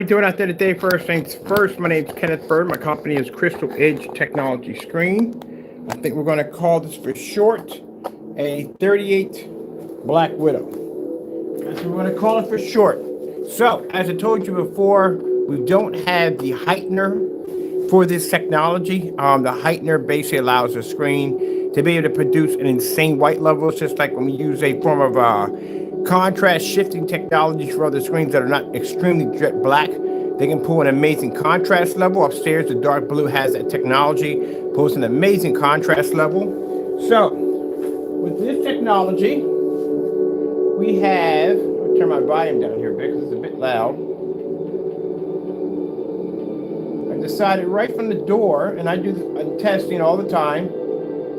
Doing out there today? First things first, my name's Kenneth Bird. My company is Crystal Edge Technology Screen. I think we're going to call this for short a 38 Black Widow. That's what we're going to call it for short. So, as I told you before, we don't have the heightener for this technology. The heightener basically allows the screen to be able to produce an insane white level. It's just like when we use a form of contrast shifting technology for other screens that are not extremely jet black. They can pull an amazing contrast level. Upstairs, the dark blue has that technology, pulls an amazing contrast level. So, with this technology, we have, I'll turn my volume down here a bit because it's a bit loud. I decided right from the door, and I do testing all the time,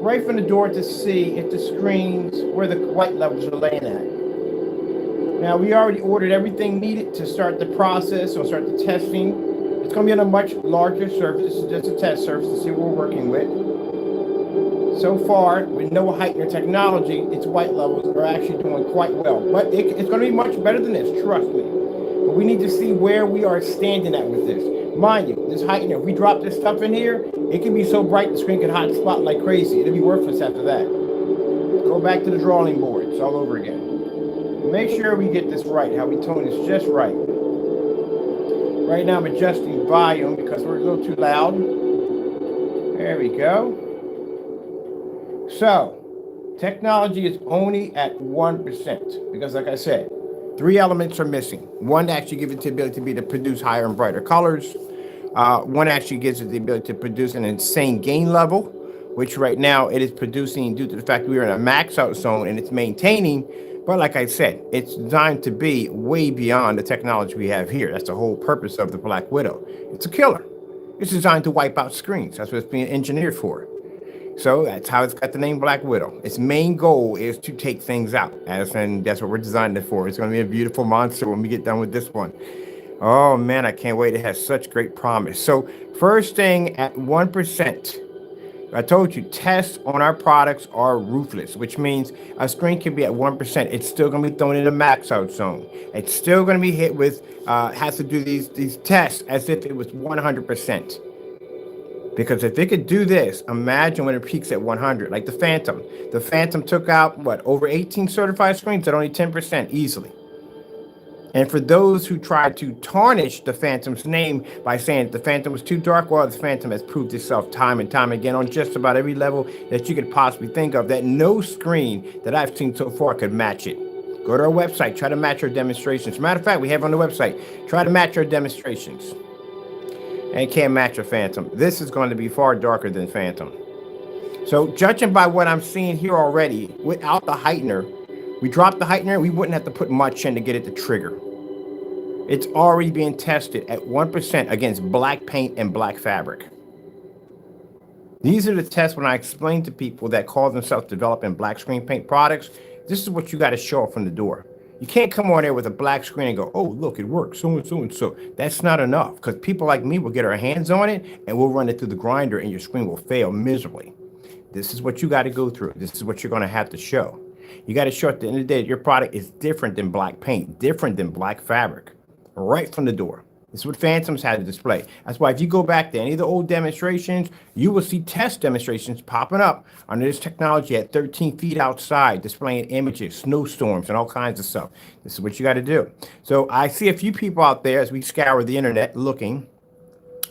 right from the door to see if the screens, where the white levels are laying at. Now, we already ordered everything needed to start the process or start the testing. It's going to be on a much larger surface. This is just a test surface to see what we're working with. So far, with no heightener technology, its white levels are actually doing quite well. But it's going to be much better than this, trust me. But we need to see where we are standing at with this. Mind you, this heightener, if we drop this stuff in here, it can be so bright the screen can hot spot like crazy. It'll be worthless after that. Go back to the drawing board. It's all over again. Make sure we get this right, how we tone this just right. Right now I'm adjusting volume because we're a little too loud. There we go. So, technology is only at 1% because like I said, 3 elements are missing. One actually gives it the ability to produce higher and brighter colors. One actually gives it the ability to produce an insane gain level, which right now it is producing due to the fact that we are in a max out zone and it's maintaining. But like I said, it's designed to be way beyond the technology we have here. That's the whole purpose of the Black Widow. It's a killer. It's designed to wipe out screens. That's what it's being engineered for. So that's how it's got the name Black Widow. Its main goal is to take things out. And that's what we're designed it for. It's going to be a beautiful monster when we get done with this one. Oh man, I can't wait. It has such great promise. So first thing at 1%. I told you, tests on our products are ruthless, which means a screen can be at 1%. It's still going to be thrown in a max out zone. It's still going to be hit with, has to do these tests as if it was 100%. Because if it could do this, imagine when it peaks at 100, like the Phantom. The Phantom took out, what, over 18 certified screens at only 10% easily. And for those who tried to tarnish the Phantom's name by saying the Phantom was too dark, well, the Phantom has proved itself time and time again on just about every level that you could possibly think of, that no screen that I've seen so far could match it. Go to our website, try to match our demonstrations. Matter of fact, we have on the website, try to match our demonstrations. And can't match a Phantom. This is going to be far darker than Phantom. So judging by what I'm seeing here already, without the heightener, we dropped the heightener, we wouldn't have to put much in to get it to trigger. It's already being tested at 1% against black paint and black fabric. These are the tests when I explain to people that call themselves developing black screen paint products. This is what you got to show up from the door. You can't come on there with a black screen and go, oh, look, it works, so and so and so. That's not enough because people like me will get our hands on it and we'll run it through the grinder and your screen will fail miserably. This is what you got to go through. This is what you're going to have to show. You got to show at the end of the day, your product is different than black paint, different than black fabric, right from the door. This is what Phantoms had to display. That's why if you go back to any of the old demonstrations, you will see test demonstrations popping up under this technology at 13 feet outside, displaying images, snowstorms, and all kinds of stuff. This is what you got to do. So I see a few people out there as we scour the internet looking.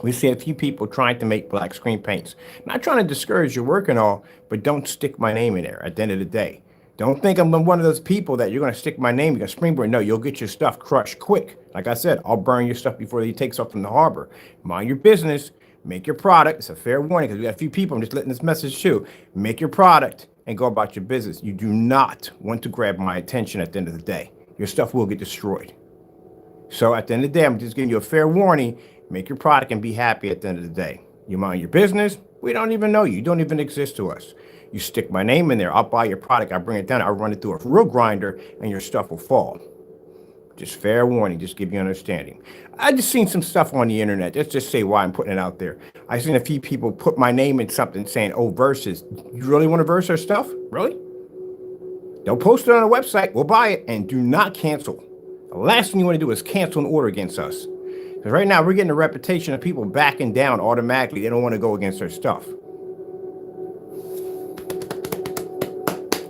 We see a few people trying to make black screen paints. Not trying to discourage your work and all, but don't stick my name in there at the end of the day. Don't think I'm one of those people that you're going to stick my name, you're going to springboard. No, you'll get your stuff crushed quick. Like I said, I'll burn your stuff before he takes off from the harbor. Mind your business. Make your product. It's a fair warning because we got a few people. I'm just letting this message too. Make your product and go about your business. You do not want to grab my attention at the end of the day. Your stuff will get destroyed. So at the end of the day, I'm just giving you a fair warning. Make your product and be happy at the end of the day. You mind your business. We don't even know you. You don't even exist to us. You stick my name in there, I'll buy your product, I'll bring it down, I'll run it through a real grinder, and your stuff will fall. Just fair warning, just give you understanding. I just seen some stuff on the internet. Let's just say why I'm putting it out there. I seen a few people put my name in something saying, oh, verses. You really want to verse our stuff? Really? Don't post it on the website. We'll buy it, and do not cancel. The last thing you want to do is cancel an order against us. Because right now we're getting a reputation of people backing down automatically. They don't want to go against their stuff.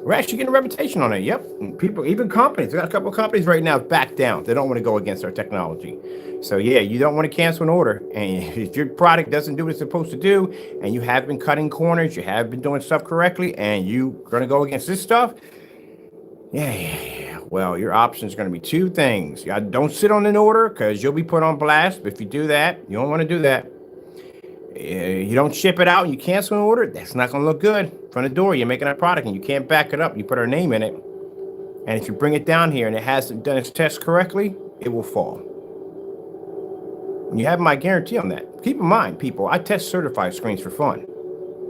We're actually getting a reputation on it. Yep. And people, even companies, we got a couple of companies right now back down. They don't want to go against our technology. So yeah, you don't want to cancel an order. And if your product doesn't do what it's supposed to do, and you have been cutting corners, you have been doing stuff correctly, and you're going to go against this stuff, yeah. Well, your options are going to be two things. You don't sit on an order because you'll be put on blast. If you do that, you don't want to do that. You don't ship it out and you cancel an order, that's not going to look good. In front of the door, you're making a product and you can't back it up. You put our name in it. And if you bring it down here and it hasn't done its test correctly, it will fall. And you have my guarantee on that. Keep in mind, people, I test certified screens for fun.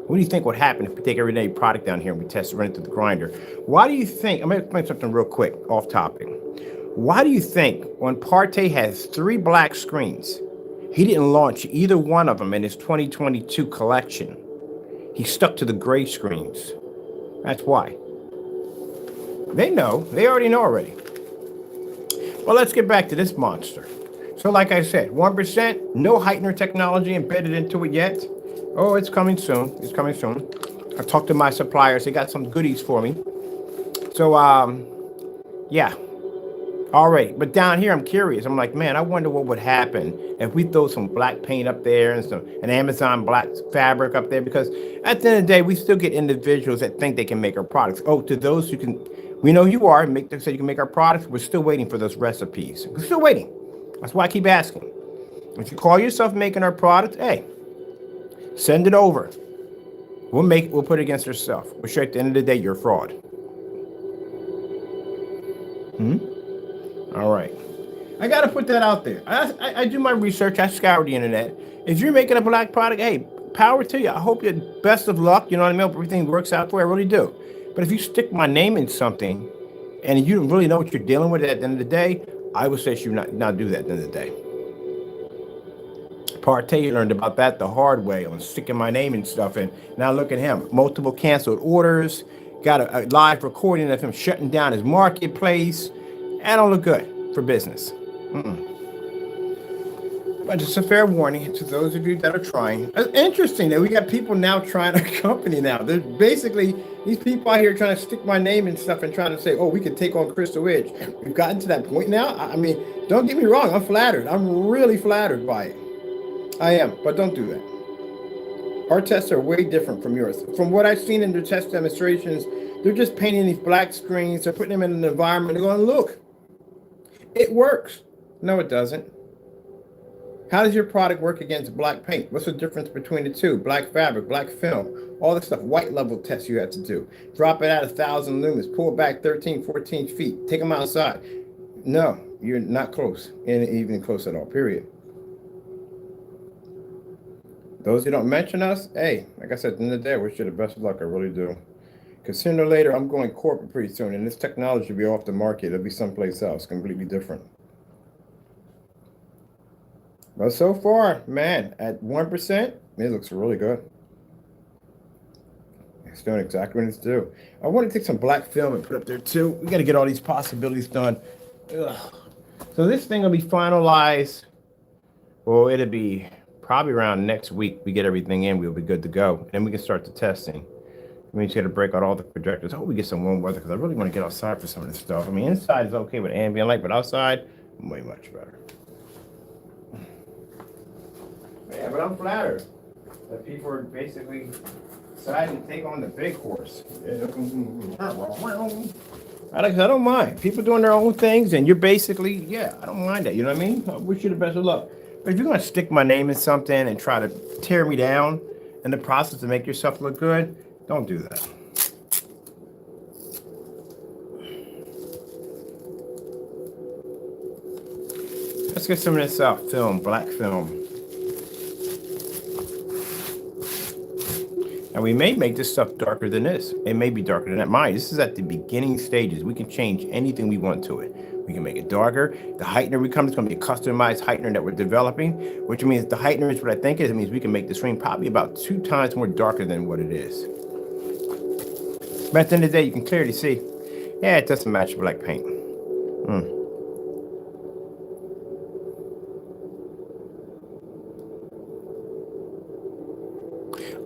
What do you think would happen if we take everyday product down here and we test it, run it through the grinder? Why do you think, I'm going to explain something real quick, off topic. Why do you think when Partey has 3 black screens, he didn't launch either one of them in his 2022 collection? He stuck to the gray screens. That's why. They know. They already know already. Well, let's get back to this monster. So like I said, 1%, no heightener technology embedded into it yet. Oh, it's coming soon. It's coming soon. I talked to my suppliers. They got some goodies for me. So, yeah. All right. But down here, I'm curious. I'm like, man, I wonder what would happen if we throw some black paint up there and an Amazon black fabric up there. Because at the end of the day, we still get individuals that think they can make our products. Oh, to those who can, we know you are. They say you can make our products. We're still waiting for those recipes. We're still waiting. That's why I keep asking. If you call yourself making our product, hey, send it over. We'll put it against yourself. We're sure at the end of the day, you're a fraud. All right. I got to put that out there. I do my research. I scour the internet. If you're making a black product, hey, power to you. I hope you best of luck. You know what I mean? Hope everything works out for you. I really do. But if you stick my name in something and you don't really know what you're dealing with at the end of the day, I would say you should not do that at the end of the day. Partey learned about that the hard way on sticking my name and stuff. And now look at him. Multiple canceled orders. Got a live recording of him shutting down his marketplace. That don't look good for business. But just a fair warning to those of you that are trying. It's interesting that we got people now trying our company now. They're basically, these people out here trying to stick my name and stuff and trying to say, oh, we could take on Crystal Edge. We've gotten to that point now. I mean, don't get me wrong. I'm flattered. I'm really flattered by it. I am, but don't do that. Our tests are way different from yours. From what I've seen in their test demonstrations, they're just painting these black screens. They're putting them in an environment. They're going, look, it works. No, it doesn't. How does your product work against black paint? What's the difference between the two? Black fabric, black film, all this stuff, white level tests you have to do. Drop it at 1,000 lumens, pull it back 13, 14 feet, take them outside. No, you're not close, even close at all, period. Those who don't mention us, hey, like I said, at the end of the day, I wish you the best of luck. I really do. Because sooner or later, I'm going corporate pretty soon, and this technology will be off the market. It'll be someplace else, completely different. But so far, man, at 1%, it looks really good. It's doing exactly what it's due. I want to take some black film and put up there too. We got to get all these possibilities done. Ugh. So this thing will be finalized. Well, it'll be probably around next week. We get everything in, we'll be good to go. And then we can start the testing. We just got to break out all the projectors. I hope we get some warm weather because I really want to get outside for some of this stuff. I mean, inside is okay with ambient light, but outside, way much better. Yeah, but I'm flattered that people are basically deciding to take on the big horse. I don't mind. People doing their own things, and you're basically, yeah, I don't mind that. You know what I mean? I wish you the best of luck. But if you're going to stick my name in something and try to tear me down in the process to make yourself look good, don't do that. Let's get some of this film, black film. And we may make this stuff darker than this. It may be darker than that. Mind, this is at the beginning stages. We can change anything we want to it. We can make it darker. The heightener we come, it's going to be a customized heightener that we're developing, which means the heightener is what I think it is. It means we can make the screen probably about 2 times more darker than what it is. But at the end of the day, you can clearly see, yeah, it doesn't match black paint.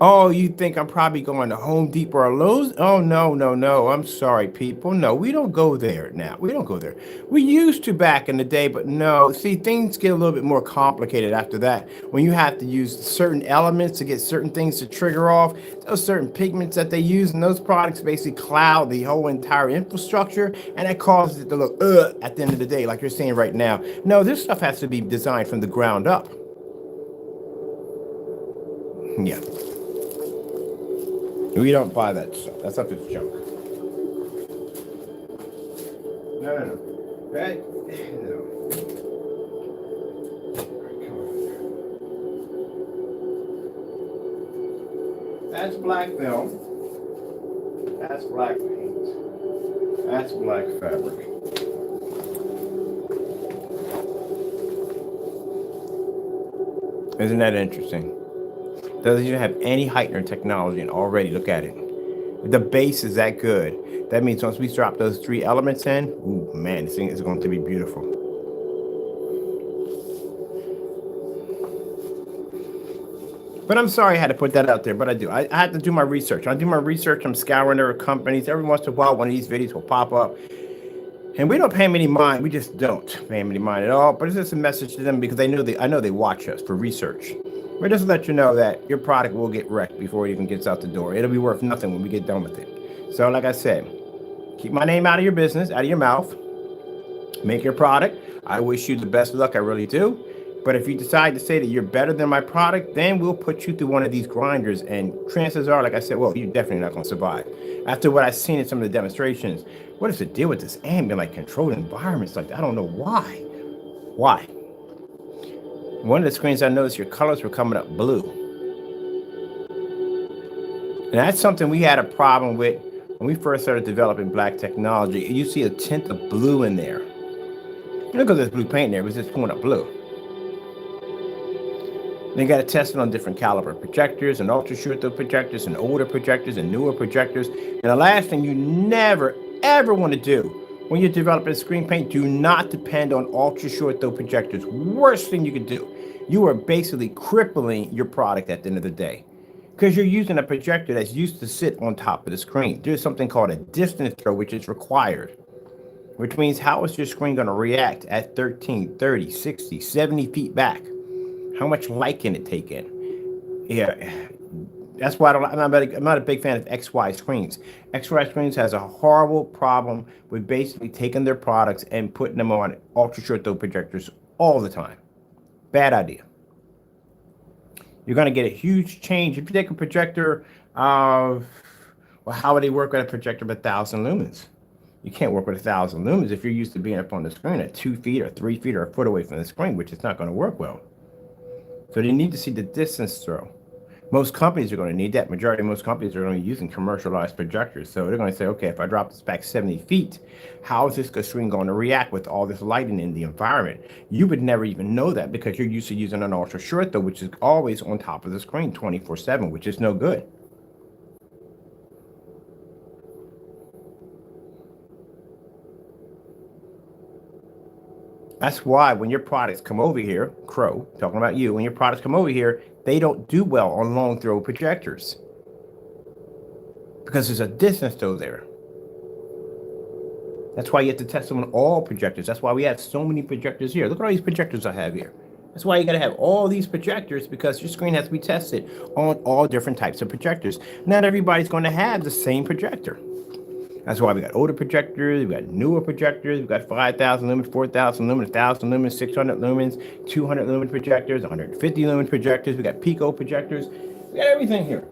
Oh, you think I'm probably going to Home Depot or Lowe's? Oh, no, no, no. I'm sorry, people. No, we don't go there now. We don't go there. We used to back in the day, but no. See, things get a little bit more complicated after that. When you have to use certain elements to get certain things to trigger off, those certain pigments that they use, and those products basically cloud the whole entire infrastructure, and that causes it to look at the end of the day, like you're saying right now. No, this stuff has to be designed from the ground up. Yeah. We don't buy that stuff. That stuff is junk. No, no, no. Right? No. That's black film. That's black paint. That's black fabric. Isn't that interesting? Doesn't even have any heightener technology, and already look at it. The base is that good. That means once we drop those 3 elements in, ooh, man, this thing is going to be beautiful. But I'm sorry I had to put that out there, but I do. I had to do my research. I do my research. I'm scouring their companies. Every once in a while, one of these videos will pop up. And we don't pay them any mind. We just don't pay them any mind at all. But it's just a message to them because I know they watch us for research. But just to let you know that your product will get wrecked before it even gets out the door. It'll be worth nothing when we get done with it. So like I said, keep my name out of your business, out of your mouth. Make your product. I wish you the best of luck. I really do. But if you decide to say that you're better than my product, then we'll put you through one of these grinders. And chances are, like I said, well, you're definitely not going to survive. After what I've seen in some of the demonstrations, what is the deal with this ambient, like controlled environments like that? I don't know why. Why? One of the screens I noticed your colors were coming up blue. And that's something we had a problem with when we first started developing black technology. You see a tint of blue in there. Because there's blue paint in there, it was just pulling up blue. Then you got to test it on different caliber projectors and ultra short throw projectors and older projectors and newer projectors. And the last thing you never, ever want to do when you're developing screen paint, do not depend on ultra short throw projectors. Worst thing you could do. You are basically crippling your product at the end of the day because you're using a projector that's used to sit on top of the screen. There's something called a distance throw, which is required, which means how is your screen going to react at 13, 30, 60, 70 feet back? How much light can it take in? Yeah, that's why I'm not a big fan of XY screens. XY screens has a horrible problem with basically taking their products and putting them on ultra short throw projectors all the time. Bad idea. You're going to get a huge change. If you take a projector of, well, how would they work with a projector of 1,000 lumens? You can't work with 1,000 lumens if you're used to being up on the screen at 2 feet or 3 feet or a foot away from the screen, which is not going to work well. So they need to see the distance throw. Most companies are going to need that. Majority of most companies are going to be using commercialized projectors. So they're going to say, okay, if I drop this back 70 feet, how is this screen going to react with all this lighting in the environment? You would never even know that because you're used to using an ultra short throw, which is always on top of the screen 24/7, which is no good. That's why when your products come over here, Crow, talking about you, when your products come over here, they don't do well on long throw projectors because there's a distance throw there. That's why you have to test them on all projectors. That's why we have so many projectors here. Look at all these projectors I have here. That's why you got to have all these projectors because your screen has to be tested on all different types of projectors. Not everybody's going to have the same projector. That's why we got older projectors, we got newer projectors, we got 5,000 lumens, 4,000 lumens, 1,000 lumens, 600 lumens, 200 lumen projectors, 150 lumen projectors, we got pico projectors, we got everything here.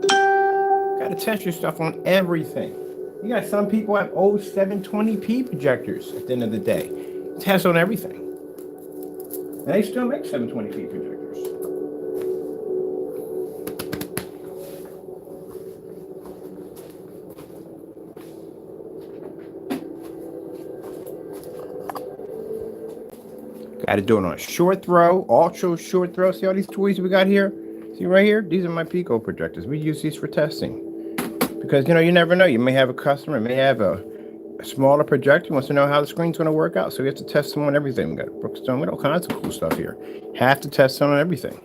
Got to test your stuff on everything. You got some people have old 720p projectors at the end of the day. Test on everything. And they still make 720p projectors. Got to do it on a short throw, ultra short throw. See all these toys we got here? See right here? These are my pico projectors. We use these for testing. Because, you never know. You may have a customer, may have a smaller projector, wants to know how the screen's going to work out. So we have to test them on everything. We got Brookstone, we got all kinds of cool stuff here. Have to test them on everything.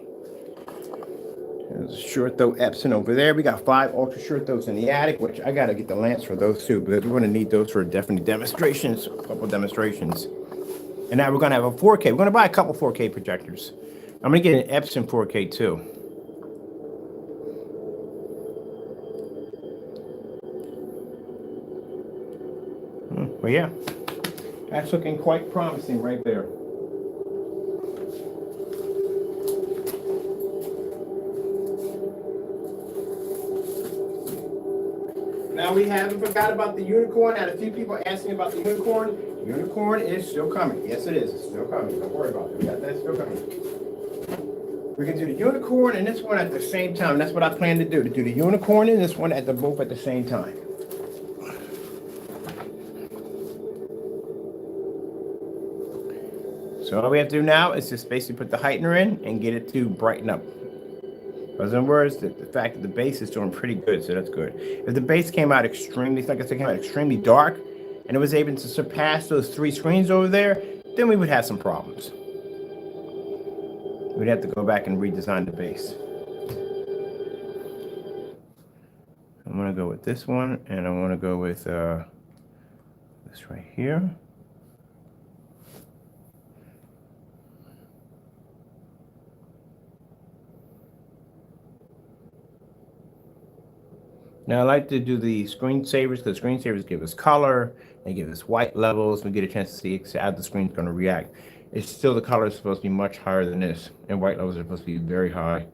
There's a short throw Epson over there. We got 5 ultra short throws in the attic, which I gotta get the lamps for those too, because we're gonna need those for definitely demonstrations, a couple demonstrations. And now we're gonna have a 4K. We're gonna buy a couple 4K projectors. I'm gonna get an Epson 4K too. But yeah, that's looking quite promising right there. Now we haven't forgot about the unicorn. I had a few people asking about the unicorn. Unicorn is still coming. Yes, it is. It's still coming. Don't worry about it. We got that still coming. We can do the unicorn and this one at the same time. That's what I plan to do the unicorn and this one both at the same time. So all we have to do now is just basically put the heightener in and get it to brighten up. In other words, the fact that the base is doing pretty good, so that's good. If the base came out extremely, like I said, came out extremely dark, and it was able to surpass those 3 screens over there, then we would have some problems. We'd have to go back and redesign the base. I'm gonna go with this one, and I want to go with this right here. Now I like to do the screensavers because screensavers give us color, they give us white levels, we get a chance to see how the screen's going to react. It's still the color is supposed to be much higher than this, and white levels are supposed to be very high.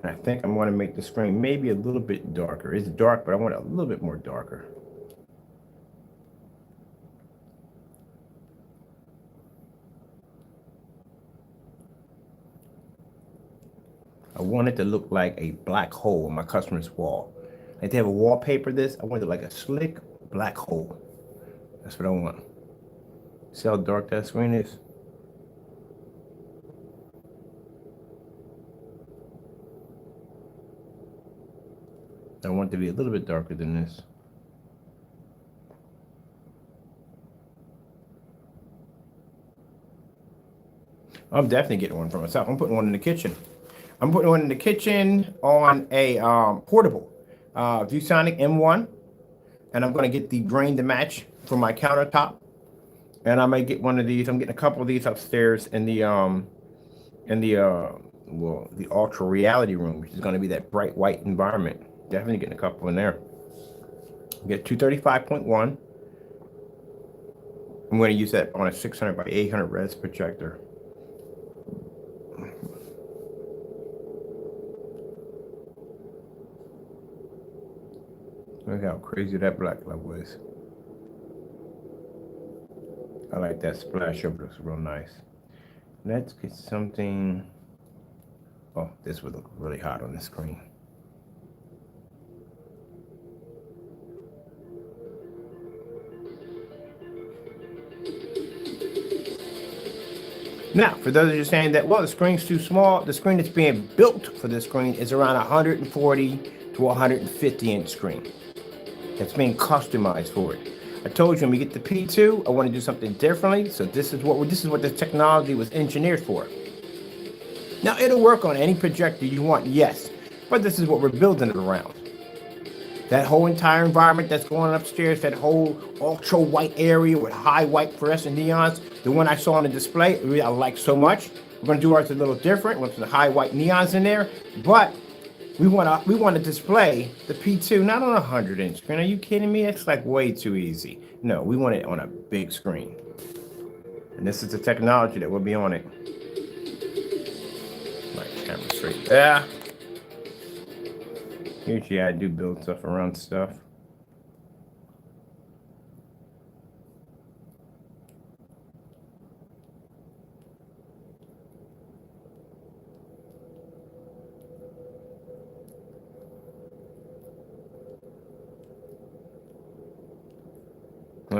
And I think I'm going to make the screen maybe a little bit darker. It's dark, but I want it a little bit more darker. I want it to look like a black hole on my customer's wall. Like they have a wallpaper this, I want it like a slick black hole. That's what I want. See how dark that screen is? I want it to be a little bit darker than this. I'm definitely getting one for myself. I'm putting one in the kitchen. I'm putting one in the kitchen on a portable ViewSonic M1, and I'm going to get the grain to match for my countertop. And I might get one of these. I'm getting a couple of these upstairs in the the ultra reality room, which is going to be that bright white environment. Definitely getting a couple in there. Get 235.1. I'm going to use that on a 600 by 800 res projector. Look how crazy that black level is. I like that splash over. Looks real nice. Let's get something. Oh, this would look really hot on the screen. Now, for those of you saying that, well, the screen's too small, the screen that's being built for this screen is around 140 to 150 inch screen. That's being customized for it. I told you when we get the P2, I want to do something differently. So this is what the technology was engineered for. Now it'll work on any projector you want, yes, but this is what we're building it around. That whole entire environment that's going upstairs, that whole ultra white area with high white fluorescent neons, the one I saw on the display, I like so much. We're going to do ours a little different with the high white neons in there, but we want to display the P2 not on a 100-inch screen. Are you kidding me? It's like way too easy. No, we want it on a big screen. And this is the technology that will be on it. My camera straight there. Usually I do build stuff around stuff.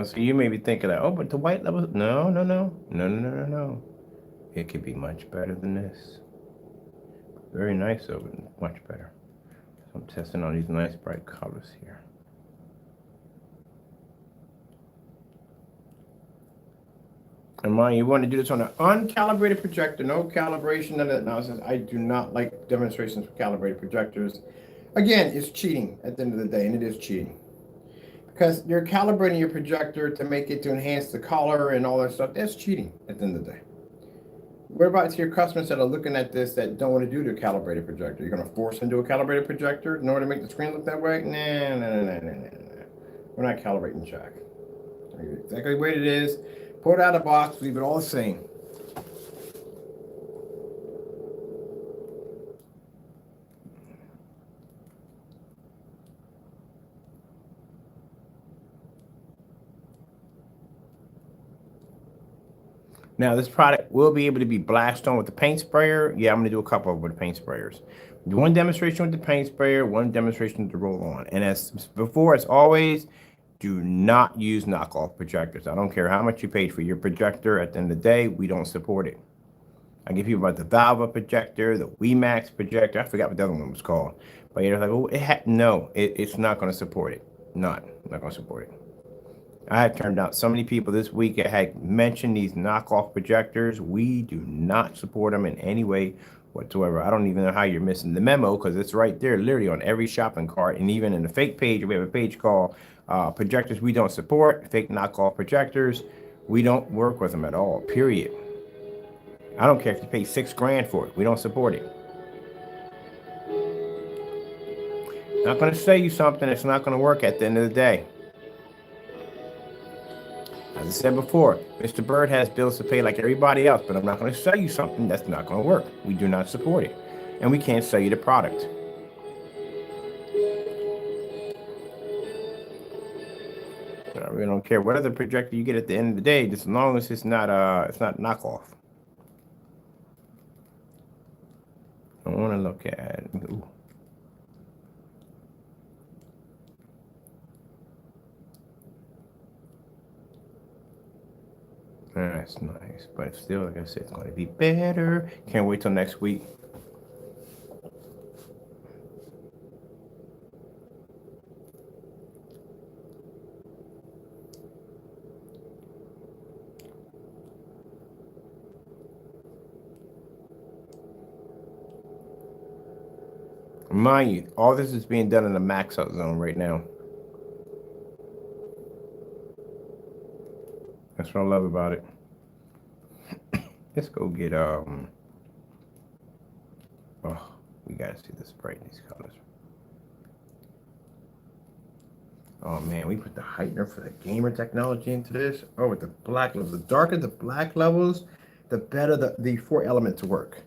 So you may be thinking that, oh, but the white level, no. It could be much better than this. Very nice, though, but much better. So I'm testing on these nice bright colors here. And mind you want to do this on an uncalibrated projector, no calibration, none of that nonsense. I do not like demonstrations with calibrated projectors. Again, it's cheating at the end of the day, and it is cheating. Because you're calibrating your projector to make it to enhance the color and all that stuff. That's cheating at the end of the day. What about your customers that are looking at this that don't want to do the calibrated projector? You're going to force them to do a calibrated projector in order to make the screen look that way? Nah. We're not calibrating Jack. Exactly the way it is. Pull it out of the box, leave it all the same. Now, this product will be able to be blasted on with the paint sprayer. Yeah, I'm going to do a couple of with the paint sprayers. One demonstration with the paint sprayer, one demonstration with the roll-on. And as before, as always, do not use knockoff projectors. I don't care how much you paid for your projector. At the end of the day, we don't support it. I give you about the Valva projector, the WeMax projector. I forgot what the other one was called. But you're like, oh, it's not going to support it. Not going to support it. I have turned out so many people this week that had mentioned these knockoff projectors. We do not support them in any way whatsoever. I don't even know how you're missing the memo because it's right there literally on every shopping cart. And even in the fake page, we have a page called projectors we don't support, fake knockoff projectors. We don't work with them at all, period. I don't care if you pay $6 grand for it. We don't support it. Not going to sell you something that's not going to work at the end of the day. As I said before, Mr. Bird has bills to pay like everybody else, but I'm not going to sell you something that's not going to work. We do not support it. And we can't sell you the product. I really don't care what other projector you get at the end of the day, just as long as it's not knockoff. I want to look at it. Ooh. That's nice, but still, like I said, it's going to be better. Can't wait till next week. Mind you, all this is being done in the max out zone right now. That's what I love about it. Let's go get oh, we gotta see the spray in these colors. Oh man, we put the heightener for the gamer technology into this. Oh, with the black levels. The darker the black levels, the better the 4 elements work.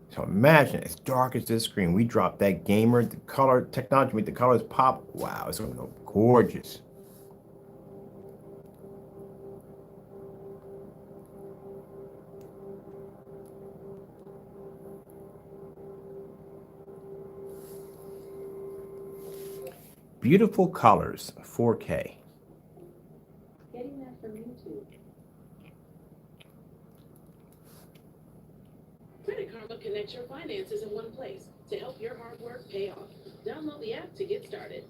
So imagine as dark as this screen, we drop that gamer, the color technology, make the colors pop. Wow, it's gonna go gorgeous. Beautiful colors, 4K. Getting that from YouTube. Credit Karma connects your finances in one place to help your hard work pay off. Download the app to get started.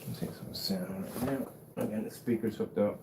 Let's take some sound right now. I got the speakers hooked up.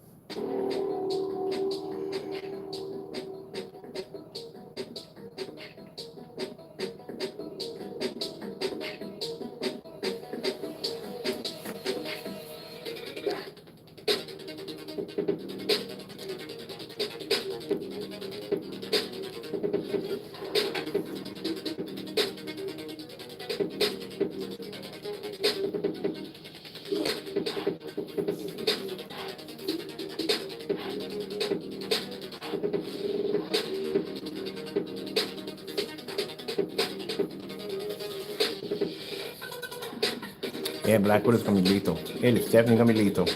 Yeah, Blackwood is gonna be lethal. It is definitely gonna be lethal.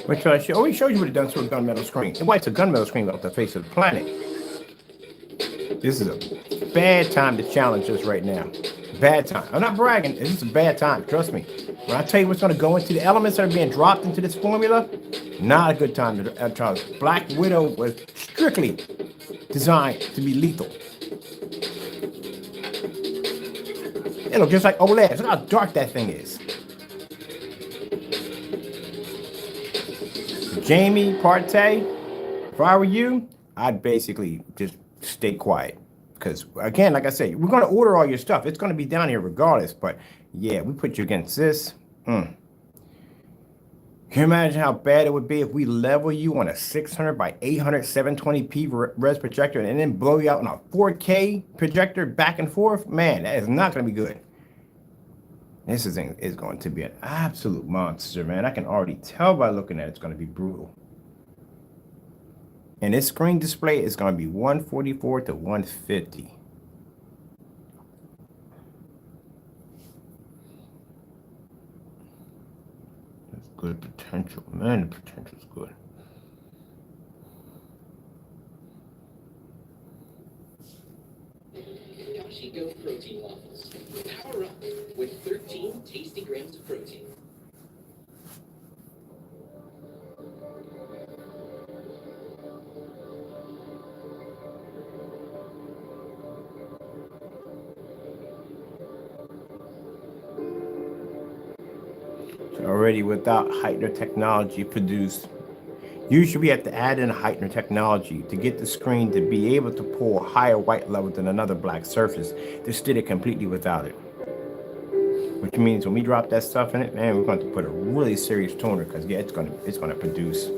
Which I always shows you what it does to a gunmetal screen. It wipes a gunmetal screen off the face of the planet. This is a bad time to challenge us right now. Bad time. I'm not bragging. This is a bad time. Trust me. When I tell you what's going to go into the elements that are being dropped into this formula, not a good time to challenge. Black Widow was strictly designed to be lethal. It looks just like OLED. Look how dark that thing is. Jamie Partey, if I were you, I'd basically just stay quiet. Because, again, like I said, we're going to order all your stuff. It's going to be down here regardless. But, yeah, we put you against this. Can you imagine how bad it would be if we level you on a 600 by 800 720p res projector and then blow you out on a 4K projector back and forth? Man, that is not going to be good. This thing is going to be an absolute monster, man. I can already tell by looking at it, it's going to be brutal. And this screen display is going to be 144 to 150. That's good potential, man. The potential's good. Go protein waffles. Power up with 13 tasty grams of protein. Already without heightener technology produced. Usually we have to add in a heightener technology to get the screen to be able to pull a higher white level than another black surface. This did it completely without it. Which means when we drop that stuff in it, man, we're going to put a really serious toner because yeah, it's gonna produce.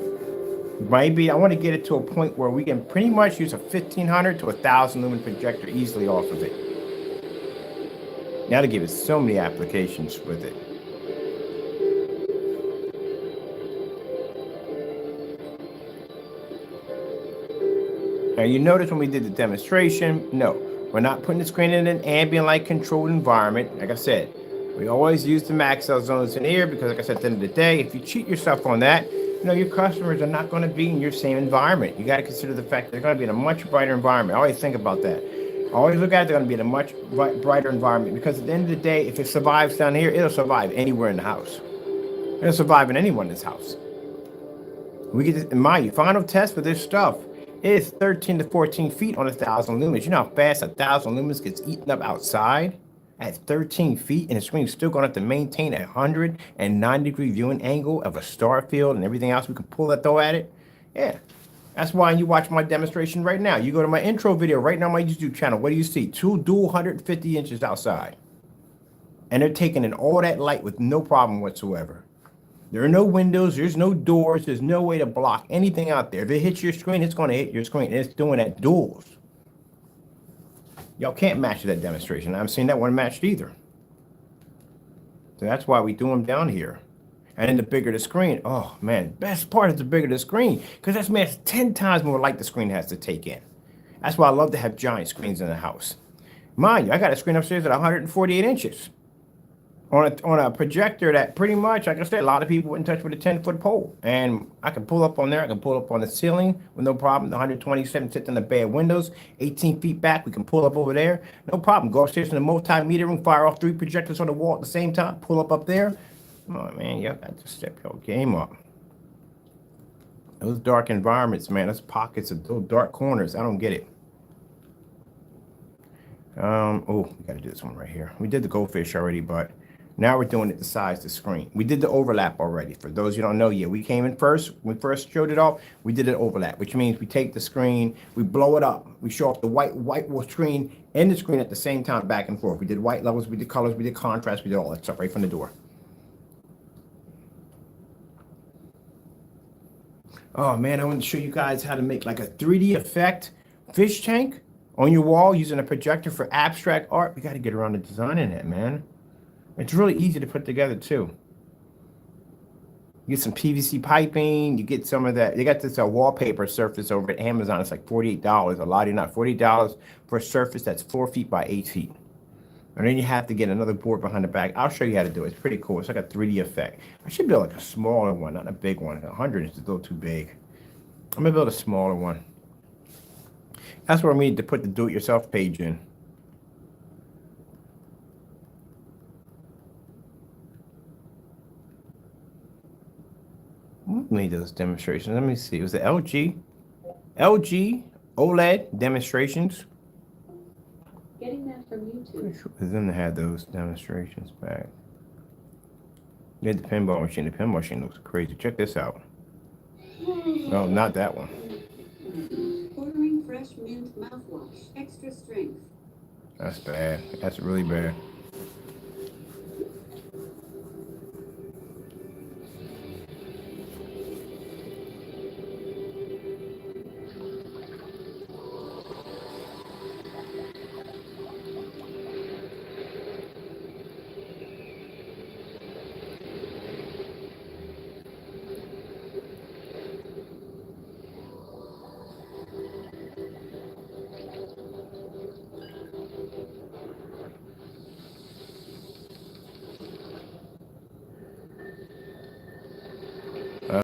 Maybe I want to get it to a point where we can pretty much use a 1500 to 1000 lumen projector easily off of it. Now to give it so many applications with it. Now you notice when we did the demonstration, no, we're not putting the screen in an ambient light controlled environment. Like I said, we always use the max cell zones in here because like I said, at the end of the day, if you cheat yourself on that, you know, your customers are not going to be in your same environment. You got to consider the fact that they're going to be in a much brighter environment. I always think about that. I always look at it, they're going to be in a much brighter environment because at the end of the day, if it survives down here, it'll survive anywhere in the house. It'll survive in anyone in this house. We get this, in mind, final test for this stuff is 13 to 14 feet on 1,000 lumens. You know how fast 1,000 lumens gets eaten up outside at 13 feet, and the screen's still going to have to maintain a 190-degree viewing angle of a star field and everything else we can pull that though at it. Yeah, that's why you watch my demonstration right now. You go to my intro video right now on my YouTube channel. What do you see? Two dual 150 inches outside, and they're taking in all that light with no problem whatsoever. There are no windows, there's no doors, there's no way to block anything out there. If it hits your screen, it's going to hit your screen, and it's doing that duals. Y'all can't match that demonstration. I haven't seen that one matched either. So that's why we do them down here. And then the bigger the screen, oh man, best part is the bigger the screen, because that's 10 times more light the screen has to take in. That's why I love to have giant screens in the house. Mind you, I got a screen upstairs at 148 inches. On a projector that pretty much, like I said, a lot of people wouldn't touch with a 10-foot pole. And I can pull up on there. I can pull up on the ceiling with no problem. The 127 sits in the bay of windows, 18 feet back. We can pull up over there. No problem. Go upstairs in the multimeter room, fire off 3 projectors on the wall at the same time, pull up there. Oh, man, you got to step your game up. Those dark environments, man, those pockets of those dark corners, I don't get it. Oh, we got to do this one right here. We did the goldfish already, but now we're doing it the size of the screen. We did the overlap already. For those you don't know yet, we came in first. When we first showed it off, we did an overlap, which means we take the screen, we blow it up. We show off the white screen and the screen at the same time, back and forth. We did white levels, we did colors, we did contrast, we did all that stuff right from the door. Oh man, I want to show you guys how to make like a 3D effect fish tank on your wall using a projector for abstract art. We got to get around to designing it, man. It's really easy to put together too. You get some PVC piping, you get some of that. They got this wallpaper surface over at Amazon. It's like $48. A lot of not $48 for a surface that's 4 feet by 8 feet. And then you have to get another board behind the back. I'll show you how to do it. It's pretty cool. It's like a 3D effect. I should build like a smaller one, not a big one. 100 is a little too big. I'm gonna build a smaller one. That's where we need to put the do-it-yourself page in. Who made those demonstrations? Let me see. Was it LG? LG OLED demonstrations? Getting that from YouTube. Pretty sure it was them that had those demonstrations back. Yeah, the pinball machine. The pinball machine looks crazy. Check this out. No, not that one. Ordering fresh mint mouthwash, extra strength. That's bad. That's really bad.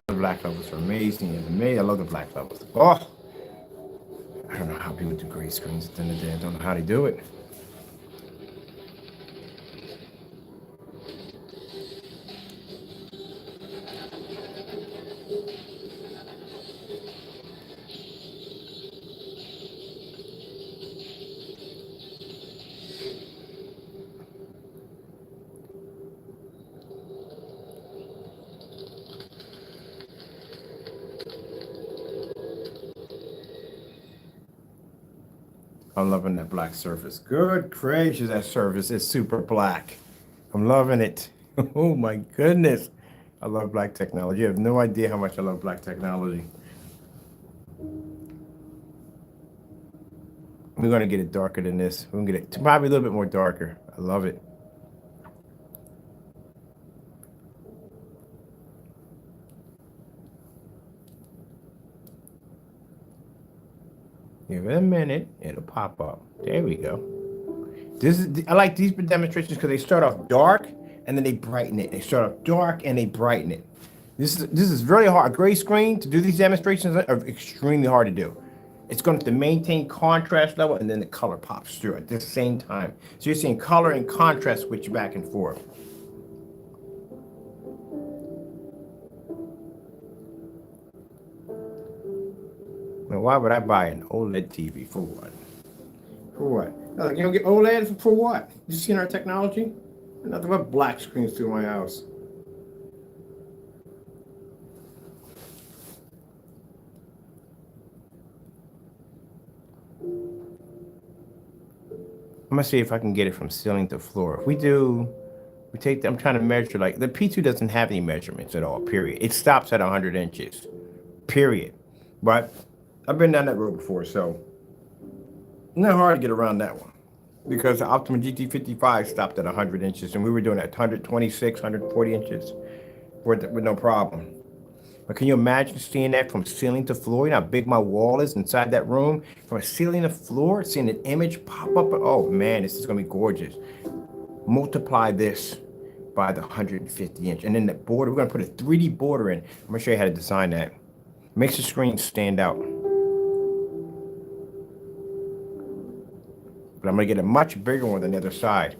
The black levels are amazing. It's amazing. I love the black levels. Oh, I don't know how people do gray screens at the end of the day. I don't know how they do it. I'm loving that black surface. Good gracious, that surface is super black. I'm loving it. Oh my goodness. I love black technology. You have no idea how much I love black technology. We're going to get it darker than this. We're going to get it probably a little bit more darker. I love it. Give it a minute, it'll pop up. There we go. I like these demonstrations because they start off dark and then they brighten it. They start off dark and they brighten it. This is really hard. A gray screen to do these demonstrations are extremely hard to do. It's going to maintain contrast level and then the color pops through at the same time. So you're seeing color and contrast switch back and forth. Now, why would I buy an OLED TV? For what? For what? No, you don't get OLED for what? You seen our technology? Nothing but black screens through my house. I'm gonna see if I can get it from ceiling to floor. If we do, I'm trying to measure, like, the P2 doesn't have any measurements at all, period. It stops at 100 inches, period. But I've been down that road before, so not hard to get around that one. Because the Optima GT55 stopped at 100 inches, and we were doing at 126, 140 inches with no problem. But can you imagine seeing that from ceiling to floor? You know how big my wall is inside that room? From ceiling to floor, seeing an image pop up. Oh man, this is gonna be gorgeous. Multiply this by the 150 inch. And then the border, we're gonna put a 3D border in. I'm gonna show you how to design that. Makes the screen stand out. But I'm gonna get a much bigger one than the other side.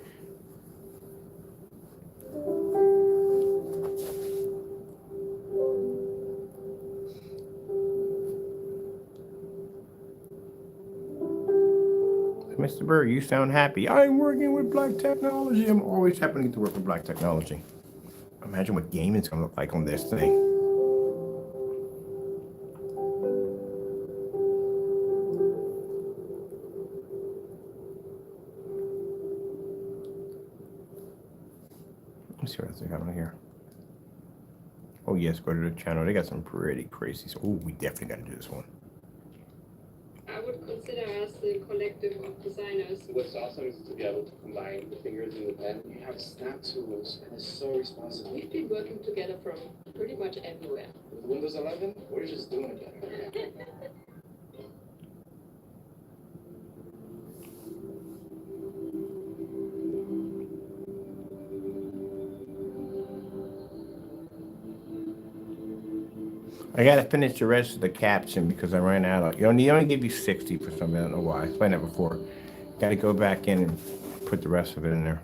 Mr. Bird, you sound happy. I'm working with black technology. I'm always happy to get to work with black technology. Imagine what gaming's gonna look like on this thing. Let's see what else they got on here. Oh yes, go to the channel. They got some pretty crazy. Oh, we definitely got to do this one. I would consider us the collective of designers. What's awesome is to be able to combine the fingers and the pen. You have snap tools, and it's so responsive. We've been working together from pretty much everywhere. With Windows 11, we're just doing it better. I gotta finish the rest of the caption because I ran out of. You only give you 60 for something. I don't know why. I explained that before. Got to go back in and put the rest of it in there.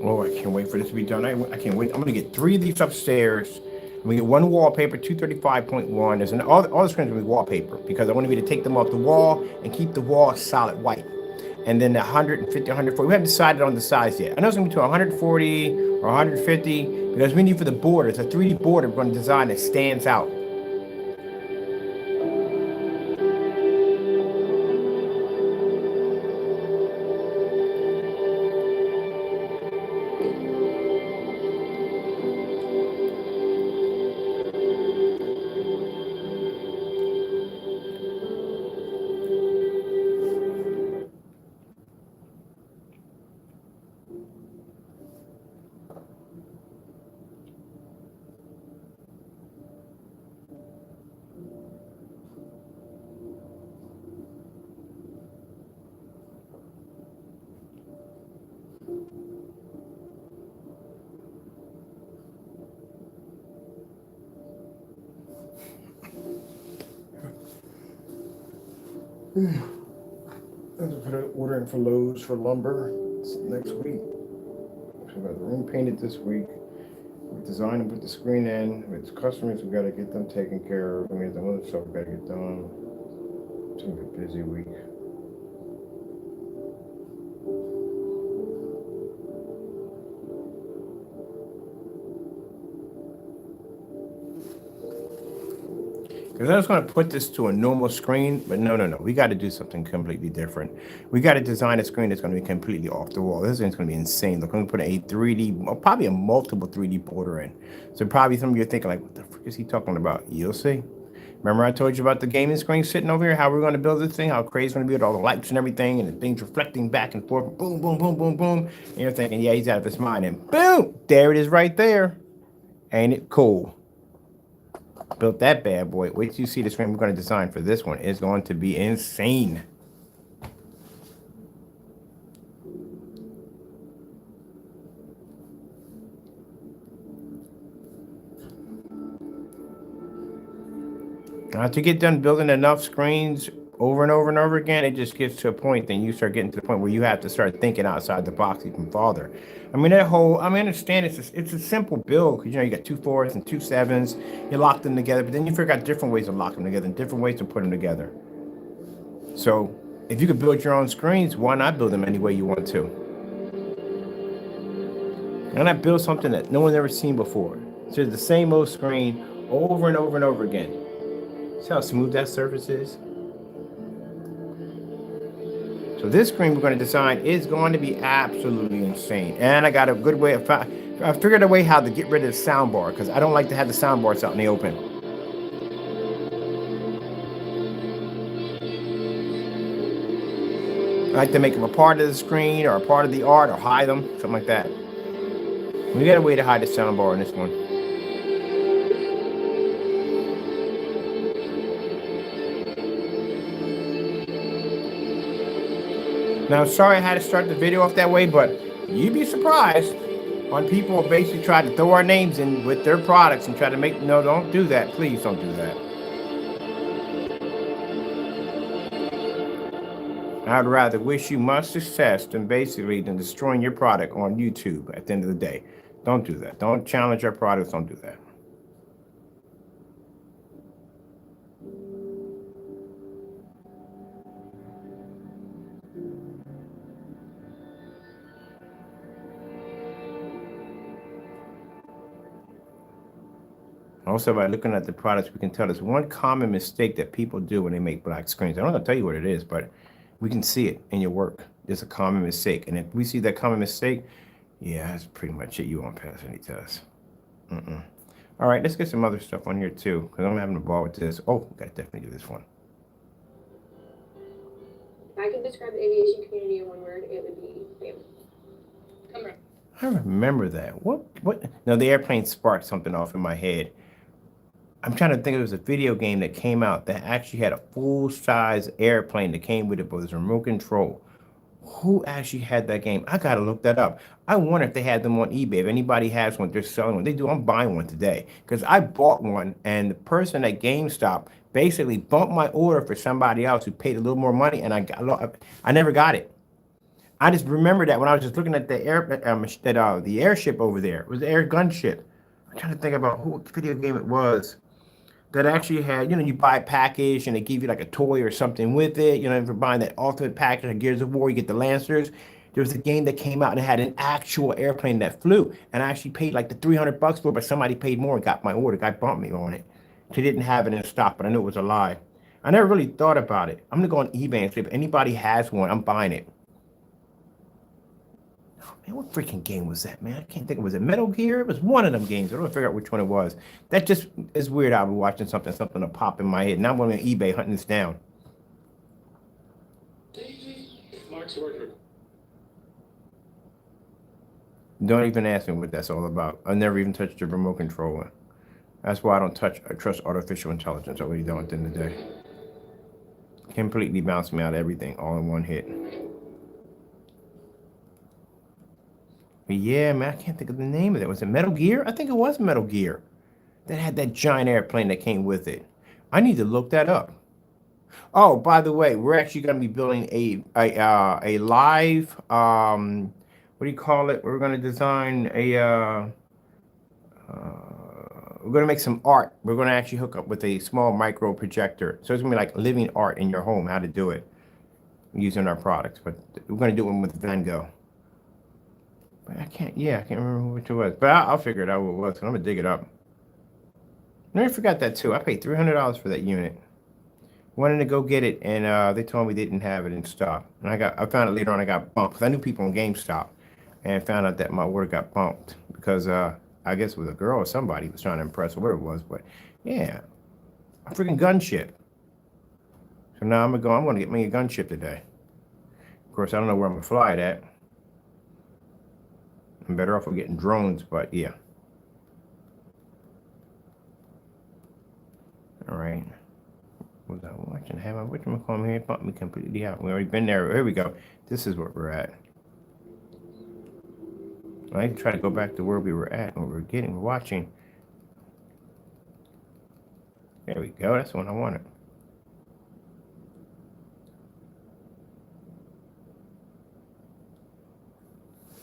Oh, I can't wait for this to be done. I can't wait. I'm gonna get 3 of these upstairs. I'm gonna get 1 wallpaper, 235.1. There's all the screens will be wallpaper because I want to be to take them off the wall and keep the wall solid white. And then the 150, 140. We haven't decided on the size yet. I know it's gonna be to 140 or 150 because we need for the border. It's a 3D border we're gonna design that stands out. I have to put an order in for Lowe's for lumber next week. So we got the room painted this week. We designed and put the screen in. With customers, we got to get them taken care of. I mean, the other stuff we got to get done. It's gonna be a busy week. Because I was going to put this to a normal screen, but no. We got to do something completely different. We got to design a screen that's going to be completely off the wall. This thing's going to be insane. Look, I'm going to put a 3D, or probably a multiple 3D border in. So probably some of you are thinking like, what the frick is he talking about? You'll see. Remember I told you about the gaming screen sitting over here, how we're going to build this thing, how crazy it's going to be with all the lights and everything, and the things reflecting back and forth, boom, boom, boom, boom, boom. And you're thinking, yeah, he's out of his mind. And boom, there it is right there. Ain't it cool? Built that bad boy. Wait till you see the screen we're going to design for this one. It's going to be insane. Now, to get done building enough screens over and over and over again, it just gets to a point, then you start getting to the point where you have to start thinking outside the box even farther. I mean, I understand it's a simple build because, you got 2 4s and 2 7s. You lock them together, but then you figure out different ways to lock them together and different ways to put them together. So if you could build your own screens, why not build them any way you want to? And I build something that no one's ever seen before. So it's the same old screen over and over and over again. See how smooth that surface is? So this screen we're going to design is going to be absolutely insane. And I got a good way I figured a way how to get rid of the soundbar because I don't like to have the soundbars out in the open. I like to make them a part of the screen or a part of the art or hide them, something like that. We got a way to hide the soundbar in this one. Now, sorry I had to start the video off that way, but you'd be surprised on people who basically try to throw our names in with their products and try to make, no, don't do that. Please don't do that. I'd rather wish you much success than destroying your product on YouTube at the end of the day. Don't do that. Don't challenge our products. Don't do that. Also, by looking at the products, we can tell there's one common mistake that people do when they make black screens. I don't know to tell you what it is, but we can see it in your work. There's a common mistake. And if we see that common mistake, yeah, that's pretty much it. You won't pass any tests. All right, let's get some other stuff on here too, because I'm having a ball with this. Oh, gotta definitely do this one. If I could describe the aviation community in one word, it would be family. I remember that. What? No, the airplane sparked something off in my head. I'm trying to think. It was a video game that came out that actually had a full-size airplane that came with it, but it was remote control. Who actually had that game? I gotta look that up. I wonder if they had them on eBay. If anybody has one, they're selling one. They do. I'm buying one today because I bought one, and the person at GameStop basically bumped my order for somebody else who paid a little more money, and I never got it. I just remember that when I was just looking at the airship over there. It was the air gunship. I'm trying to think about who video game it was that actually had, you buy a package and they give you like a toy or something with it. If you're buying that ultimate package of Gears of War, you get the Lancers. There was a game that came out and it had an actual airplane that flew. And I actually paid like the $300 for it, but somebody paid more and got my order. Guy bumped me on it. They didn't have it in stock, but I knew it was a lie. I never really thought about it. I'm gonna go on eBay and see if anybody has one. I'm buying it. Man, what freaking game was that, man? I can't think. Was it Metal Gear? It was one of them games. I don't figure out which one it was. That just is weird. I'll be watching something will pop in my head. Now I'm going on eBay hunting this down. Mark's order. Don't even ask me what that's all about. I never even touched a remote controller. That's why I trust artificial intelligence. I really don't at the end of the day. Completely bounced me out of everything all in one hit. But yeah, man, I can't think of the name of it. Was it Metal Gear? I think it was Metal Gear. That had that giant airplane that came with it. I need to look that up. Oh, by the way, we're actually going to be building a live, what do you call it? We're going to design we're going to make some art. We're going to actually hook up with a small micro projector. So it's going to be like living art in your home, how to do it using our products. But we're going to do it with Van Gogh. But I can't remember which it was. But I'll figure it out what it was. I'm going to dig it up. I never forgot that too. I paid $300 for that unit. Wanted to go get it, and they told me they didn't have it in stock. And I found it later on. I got bumped because I knew people on GameStop, and found out that my order got bumped because I guess it was a girl or somebody was trying to impress or whatever it was. But yeah, a freaking gunship. So now I'm going to get me a gunship today. Of course, I don't know where I'm gonna fly it at. I'm better off with getting drones, but yeah. All right. Was I watching? Have I whatchamacallit here? Bumped me completely out. We already been there. Here we go. This is where we're at. I can try to go back to where we were at, what we're watching. There we go. That's the one I wanted.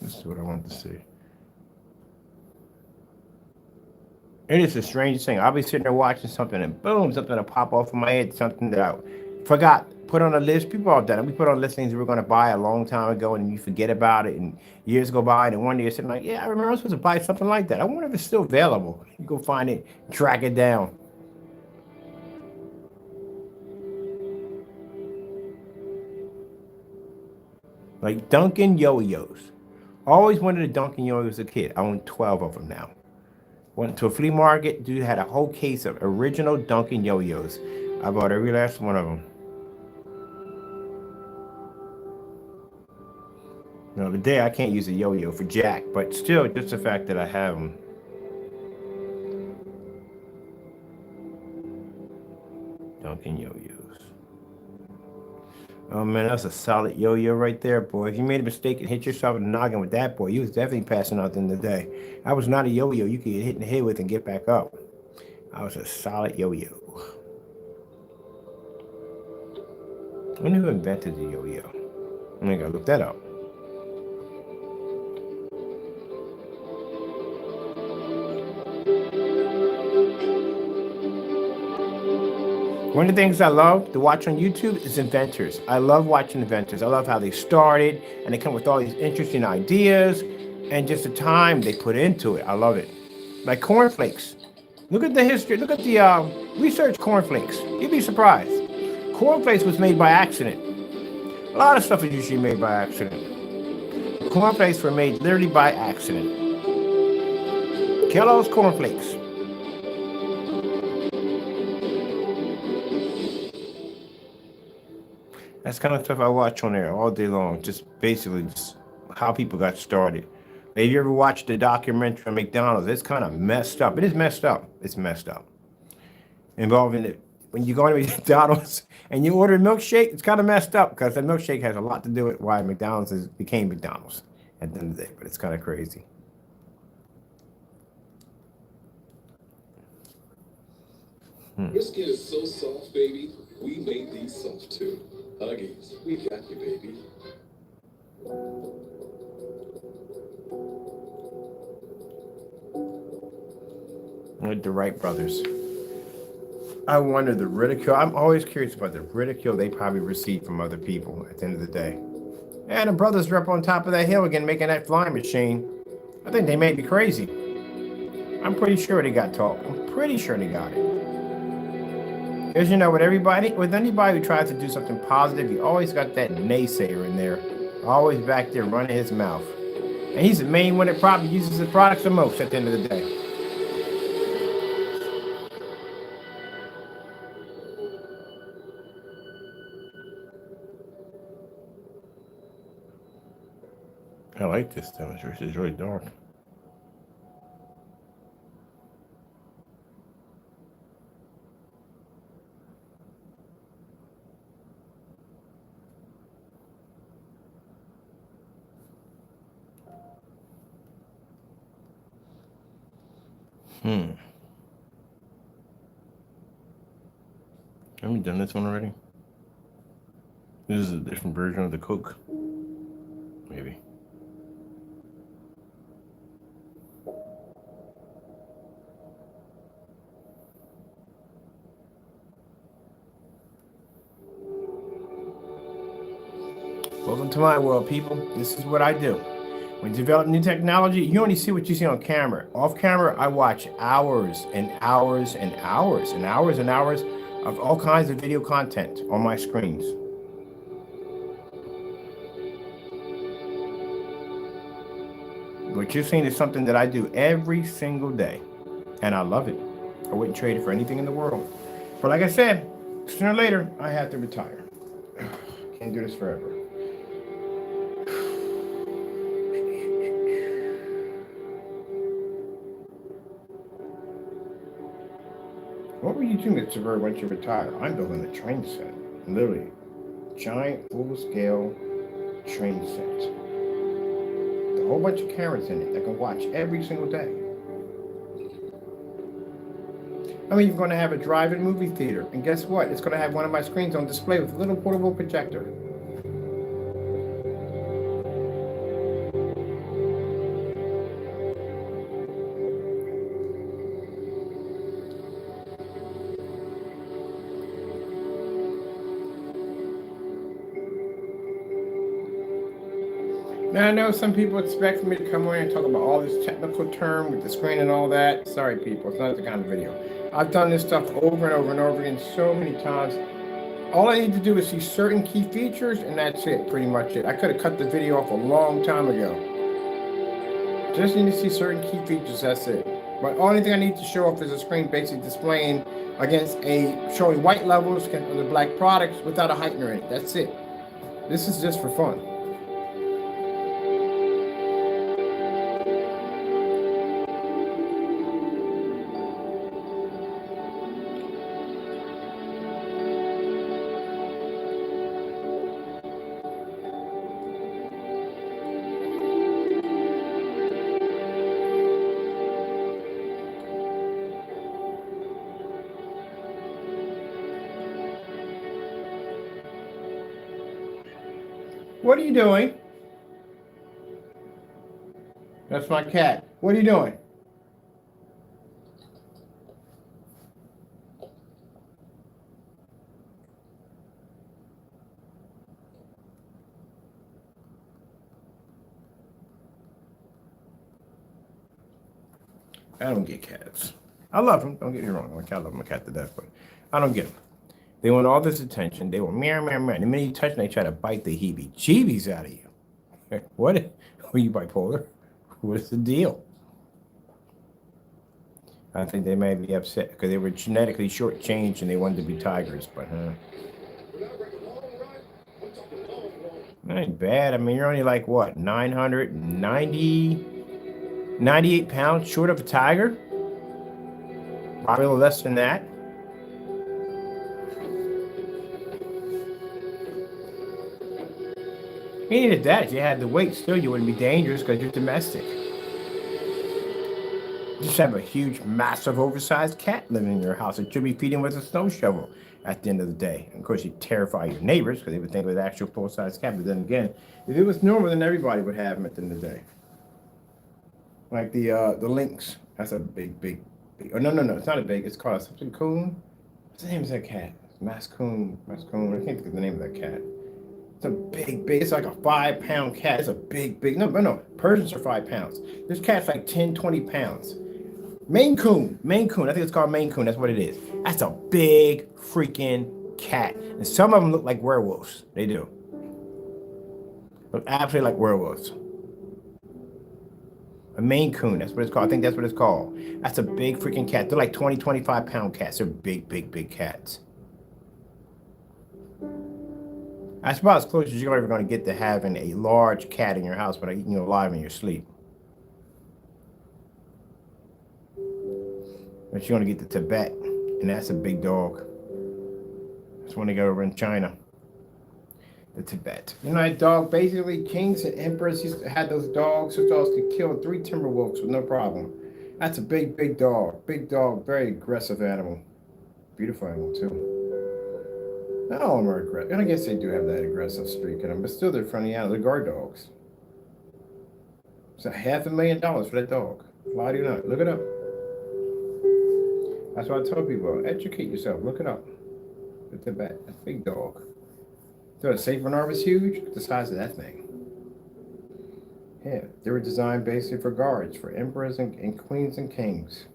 This is what I wanted to see. It is the strangest thing. I'll be sitting there watching something and boom, something will pop off of my head, something that I forgot, put on a list. People all done it. We put on lists things we were going to buy a long time ago and you forget about it and years go by and then one day you're sitting like, yeah, I remember I was supposed to buy something like that. I wonder if it's still available. You go find it, track it down. Like Dunkin' Yo-Yos. Always wanted a Dunkin' Yo-Yo as a kid. I own 12 of them now. Went to a flea market. Dude had a whole case of original Dunkin' Yo-Yos. I bought every last one of them. You know, today I can't use a yo-yo for jack, but still, just the fact that I have them. Dunkin' Yo-Yos. Oh man, that's a solid yo-yo right there, boy. If you made a mistake and hit yourself in the noggin with that, boy, you was definitely passing out in the day. I was not a yo-yo you could get hit in the head with and get back up. I was a solid yo-yo. I wonder who invented the yo-yo. I'm gonna look that up. One of the things I love to watch on YouTube is inventors. I love watching inventors. I love how they started and they come with all these interesting ideas and just the time they put into it. I love it. Like cornflakes. Look at the history. Look at the research cornflakes. You'd be surprised. Cornflakes was made by accident. A lot of stuff is usually made by accident. Cornflakes were made literally by accident. Kellogg's cornflakes. That's kind of stuff I watch on there all day long. Just basically just how people got started. Have you ever watched the documentary on McDonald's? It's kind of messed up. It is messed up. It's messed up. Involving it when you go to McDonald's and you order a milkshake, it's kind of messed up because the milkshake has a lot to do with why became McDonald's at the end of the day. But it's kind of crazy. Your skin is so soft, baby. We made these soft too. Huggies, we got you, baby. With the Wright brothers. I wonder the ridicule. I'm always curious about the ridicule they probably received from other people at the end of the day. And the brothers are up on top of that hill again making that flying machine. I think they may be crazy. I'm pretty sure they got talk. I'm pretty sure they got it. Because you know, with anybody who tries to do something positive, you always got that naysayer in there. Always back there running his mouth. And he's the main one that probably uses the products the most at the end of the day. I like this demonstration. It's really dark. Have we done this one already? This is a different version of the Coke. Maybe. Welcome to my world, people. This is what I do. When you develop new technology, you only see what you see on camera. Off camera, I watch hours and hours and hours and hours and hours of all kinds of video content on my screens. What you're seeing is something that I do every single day, and I love it. I wouldn't trade it for anything in the world. But like I said, sooner or later, I have to retire. Can't do this forever. What were you doing at Severe once you retire? I'm building a train set. Literally, giant full-scale train set. A whole bunch of cameras in it that can watch every single day. I mean, you're going to have a drive-in movie theater, and guess what? It's going to have one of my screens on display with a little portable projector. Now, I know some people expect me to come in and talk about all this technical term with the screen and all that. Sorry, people, it's not the kind of video. I've done this stuff over and over and over again so many times. All I need to do is see certain key features, and that's it, pretty much it. I could have cut the video off a long time ago. Just need to see certain key features, that's it. But only thing I need to show off is a screen basically displaying against showing white levels of the black products without a heightener in it. That's it. This is just for fun. What are you doing? That's my cat. What are you doing? I don't get cats. I love them. Don't get me wrong. I love my cat to death, but I don't get them. They want all this attention. They want meow, meow, meow. The minute you touch them, they try to bite the heebie-jeebies out of you. What? Were you bipolar? What's the deal? I think they may be upset because they were genetically shortchanged and they wanted to be tigers, but That ain't bad. I mean, you're only like what, 98 pounds short of a tiger? Probably a little less than that. Even at that, if you had the weight, still you wouldn't be dangerous because you're domestic. Just have a huge, massive, oversized cat living in your house that you'll be feeding with a snow shovel at the end of the day. And of course, you terrify your neighbors because they would think it was an actual full-size cat. But then again, if it was normal, then everybody would have them at the end of the day. Like the lynx. That's a big. Oh, no. It's not a big. It's called something coon. What's the name of that cat? Mascoon. I can't think of the name of that cat. It's a big. It's like a 5-pound cat. It's a big. No. Persians are 5 pounds. This cat's like 10, 20 pounds. Maine Coon. I think it's called Maine Coon. That's what it is. That's a big freaking cat. And some of them look like werewolves. They do. Look absolutely like werewolves. A Maine Coon. That's what it's called. I think that's what it's called. That's a big freaking cat. They're like 20, 25-pound cats. They're big cats. That's about as close as you're ever going to get to having a large cat in your house without eating you alive in your sleep. But you're going to get to Tibet, and that's a big dog. That's when they go over in China. The Tibet. You know, that dog, basically, kings and emperors used to have those dogs. Those dogs could kill 3 timber wolves with no problem. That's a big dog. Big dog, very aggressive animal. Beautiful animal, too. Not all of them are aggressive. I guess they do have that aggressive streak in them, but still, they're friendly animals. They're guard dogs. It's $500,000 for that dog. Why do you not? Look it up. That's what I tell people. Educate yourself. Look it up. The Tibet. That's a big dog. So the Saint Bernard was huge. Look at the size of that thing. Yeah, they were designed basically for guards, for emperors and queens and kings.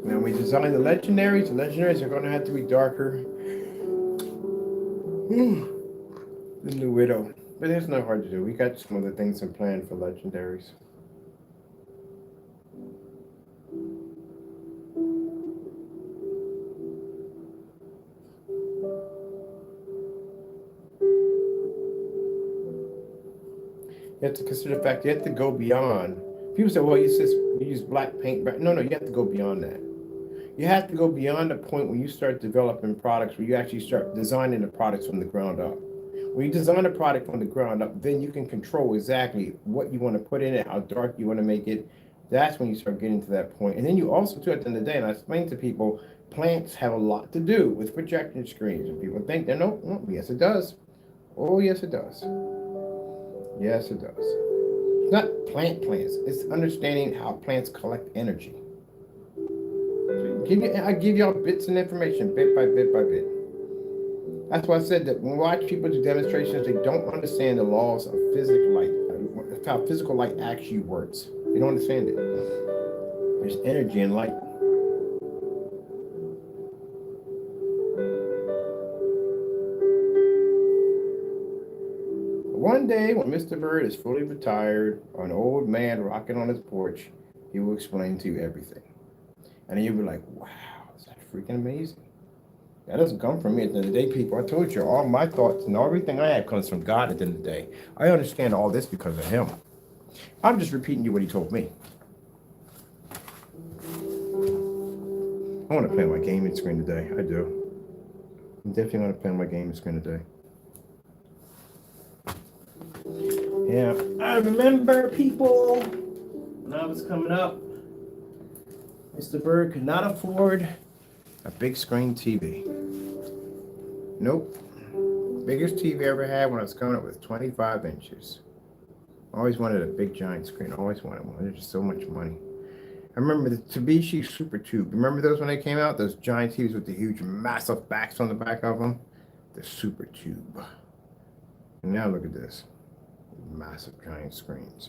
When we design the legendaries are going to have to be darker than the Widow. But it's not hard to do. We got some other things in plan for legendaries. You have to consider the fact you have to go beyond. People say, well, you use black paint. No, you have to go beyond that. You have to go beyond the point when you start developing products, where you actually start designing the products from the ground up. When you design a product from the ground up, then you can control exactly what you want to put in it, how dark you want to make it. That's when you start getting to that point. And then you also, too, at the end of the day, and I explain to people, plants have a lot to do with projection screens. And people think, no, yes, it does. Oh, yes, it does. Yes, it does. It's not plants. It's understanding how plants collect energy. I give y'all bits and information, bit by bit by bit. That's why I said that when we watch people do demonstrations, they don't understand the laws of physical light, how physical light actually works. They don't understand it. There's energy in light. One day, when Mr. Bird is fully retired, or an old man rocking on his porch, he will explain to you everything. And then you'll be like, wow, is that freaking amazing? That doesn't come from me at the end of the day, people. I told you, all my thoughts and everything I have comes from God at the end of the day. I understand all this because of him. I'm just repeating you what he told me. I want to play on my gaming screen today. I do. I'm definitely going to play on my gaming screen today. Yeah, I remember, people, when I was coming up, Mr. Bird could not afford a big screen TV. Nope. Biggest TV I ever had when I was coming up was 25 inches. Always wanted a big giant screen. Always wanted one. There's just so much money. I remember the Tabishi Super Tube. Remember those when they came out? Those giant TVs with the huge, massive backs on the back of them? The Super Tube. And now look at this. Massive giant screens.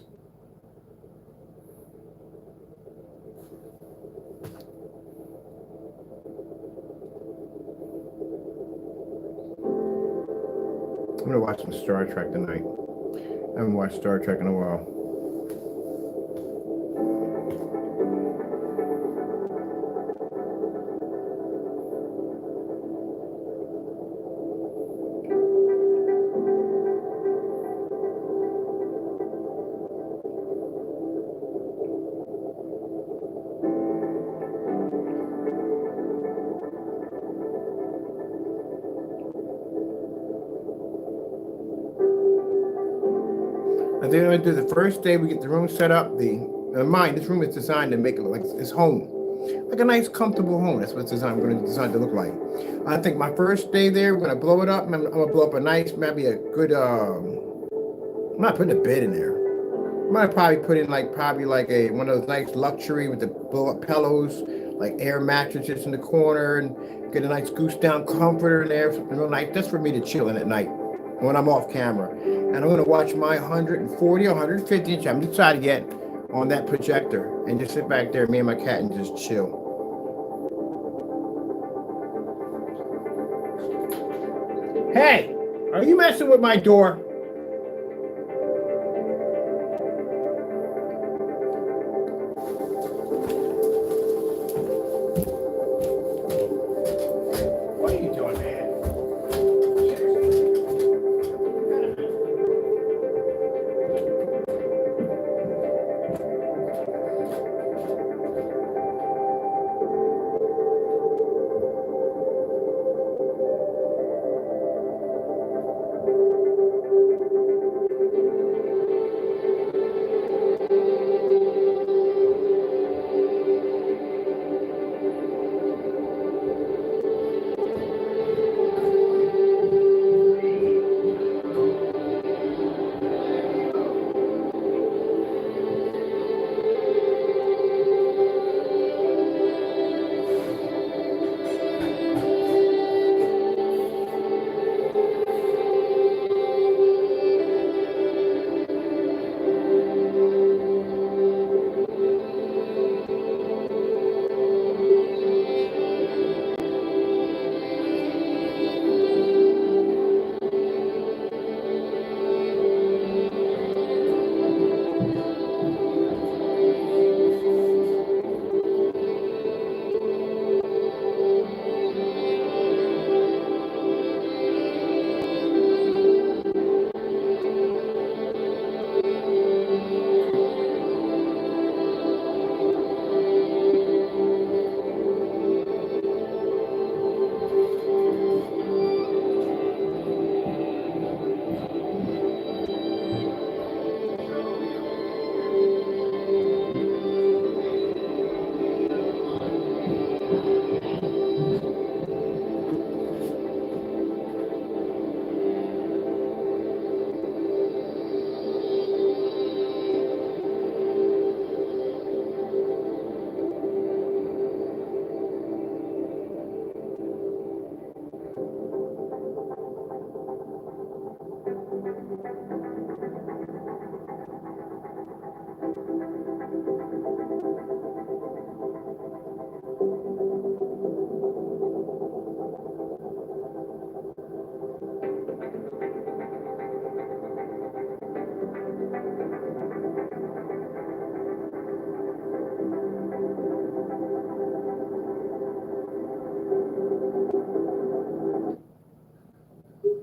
I'm gonna watch some Star Trek tonight. I haven't watched Star Trek in a while. I think I'm gonna do the first day we get the room set up. This room is designed to make it look like it's home, like a nice, comfortable home. That's what it's designed. We're gonna design to look like. I think my first day there, we're gonna blow it up. I'm gonna blow up a nice, maybe a good. I'm not putting a bed in there. I might probably put in probably a one of those nice luxury with the blow up pillows, like air mattresses in the corner, and get a nice goose down comforter in there, something real nice, just for me to chill in at night when I'm off camera. And I'm gonna watch my 140 or 150 inch, I haven't decided yet, on that projector, and just sit back there, me and my cat, and just chill. Hey, are you messing with my door? What are you doing, man?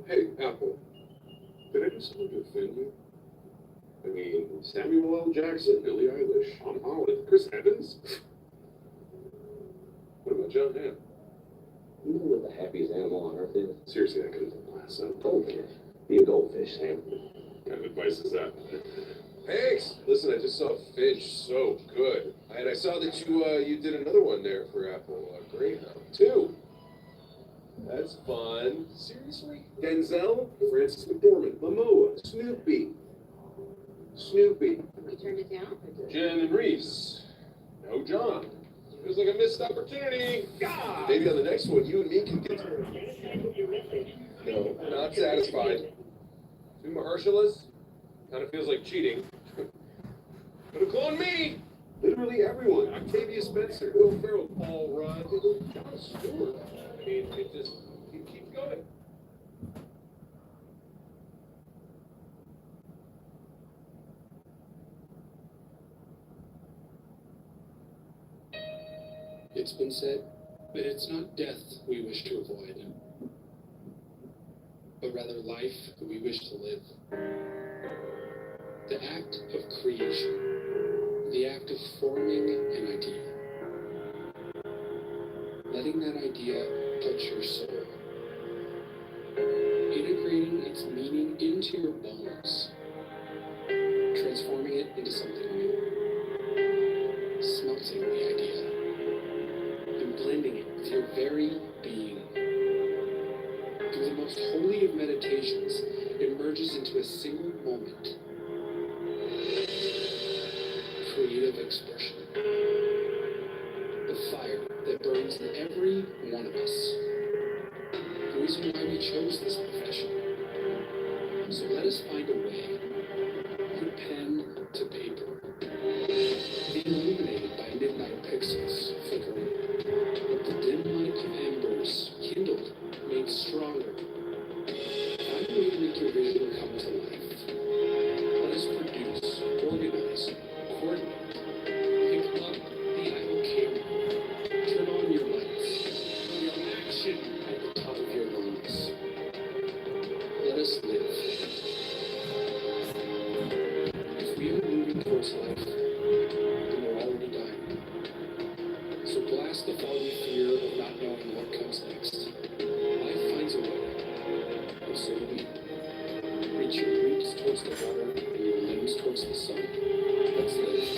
Hey, Apple, did I do something to offend you? I mean, Samuel L. Jackson, Billie Eilish, Tom Holland, Chris Evans? What about John Hamm? You know what the happiest animal on earth is? Seriously, I couldn't last up. Goldfish. Be a goldfish, Sam. What kind of advice is that? Thanks. Listen, I just saw Finch. So good. And I saw that you did another one there for Apple. Greyhound, too. That's fun. Seriously? Denzel, Francis McDormand, Momoa, Snoopy. We turned it down? Jen and Reese. No John. Feels like a missed opportunity. God. Maybe on the next one, you and me can get to. No, not satisfied. Two Mahershala's? Kind of feels like cheating. Could have cloned me. Literally everyone. Octavia Spencer, Will Ferrell, Paul Rudd, Jon Stewart. I mean, it just keeps going. It's been said that it's not death we wish to avoid, but rather life that we wish to live. The act of creation, the act of forming an idea, letting that idea touch your soul, integrating its meaning into your bones, transforming it into something new, smelting the idea, and blending it with your very being. Through the most holy of meditations, it merges into a single moment. Creative expression. The fire that burns in every one of us. The reason why we chose this profession. So let us find a way. Put pen to paper. Be illuminated by midnight pixels flickering. Let the dim light of embers kindled, made stronger. Find a way to make your vision come to life. Let us produce, organize, coordinate. Pick up the idle camera. Turn on your lights. Feel action at the top of your lungs. Let us live. If we are moving towards life, then we're already dying. So blast the foggy fear of not knowing what comes next. Life finds a way. And so do we. Reach your roots towards the water and your limbs towards the sun. Let's live.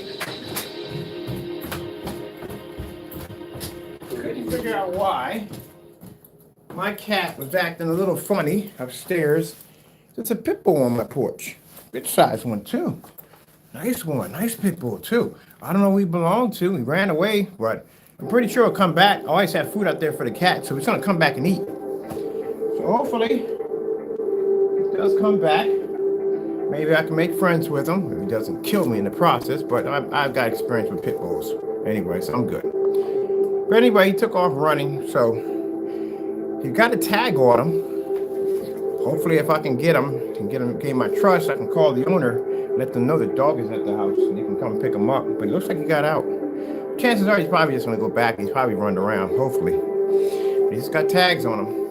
Couldn't figure out why my cat was acting a little funny upstairs. There's a pit bull on my porch. Good sized one too. Nice one, nice pit bull too. I don't know who he belonged to. He ran away, but I'm pretty sure he'll come back. I always have food out there for the cat, so he's gonna come back and eat. So hopefully he does come back. Maybe I can make friends with him if he doesn't kill me in the process, but I've got experience with pit bulls. Anyway, so I'm good. But anyway, he took off running, so he got a tag on him. Hopefully if I can get him and gain my trust, I can call the owner, let them know the dog is at the house and they can come pick him up. But it looks like he got out. Chances are he's probably just gonna go back. He's probably running around, hopefully. But he's got tags on him.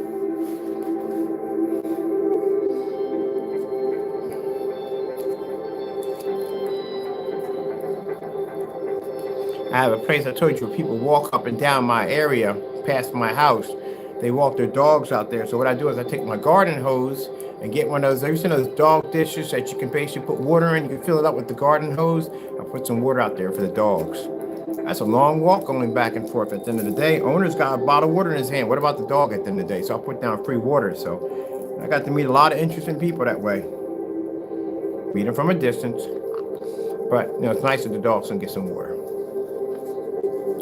I have a place I told you where people walk up and down my area, past my house. They walk their dogs out there. So what I do is I take my garden hose and get one of those, have you seen those dog dishes that you can basically put water in? You can fill it up with the garden hose. I put some water out there for the dogs. That's a long walk going back and forth at the end of the day. Owner's got a bottle of water in his hand. What about the dog at the end of the day? So I put down free water. So I got to meet a lot of interesting people that way. Meet them from a distance. But, you know, it's nice that the dogs can get some water.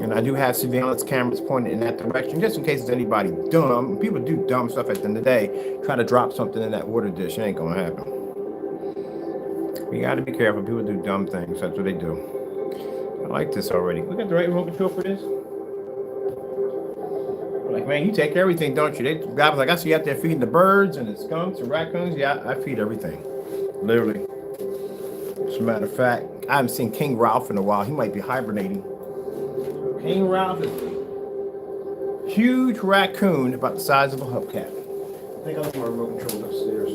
And I do have surveillance cameras pointed in that direction, just in case there's anybody dumb. People do dumb stuff at the end of the day. Try to drop something in that water dish. It ain't going to happen. We got to be careful. People do dumb things. That's what they do. I like this already. Look at the right remote control for this. Like, man, you take everything, don't you? The guy was like, I see you out there feeding the birds and the skunks and raccoons. Yeah, I feed everything. Literally. As a matter of fact, I haven't seen King Ralph in a while. He might be hibernating. King Ralph is a huge raccoon about the size of a hubcap. I think I'll leave my remote control upstairs.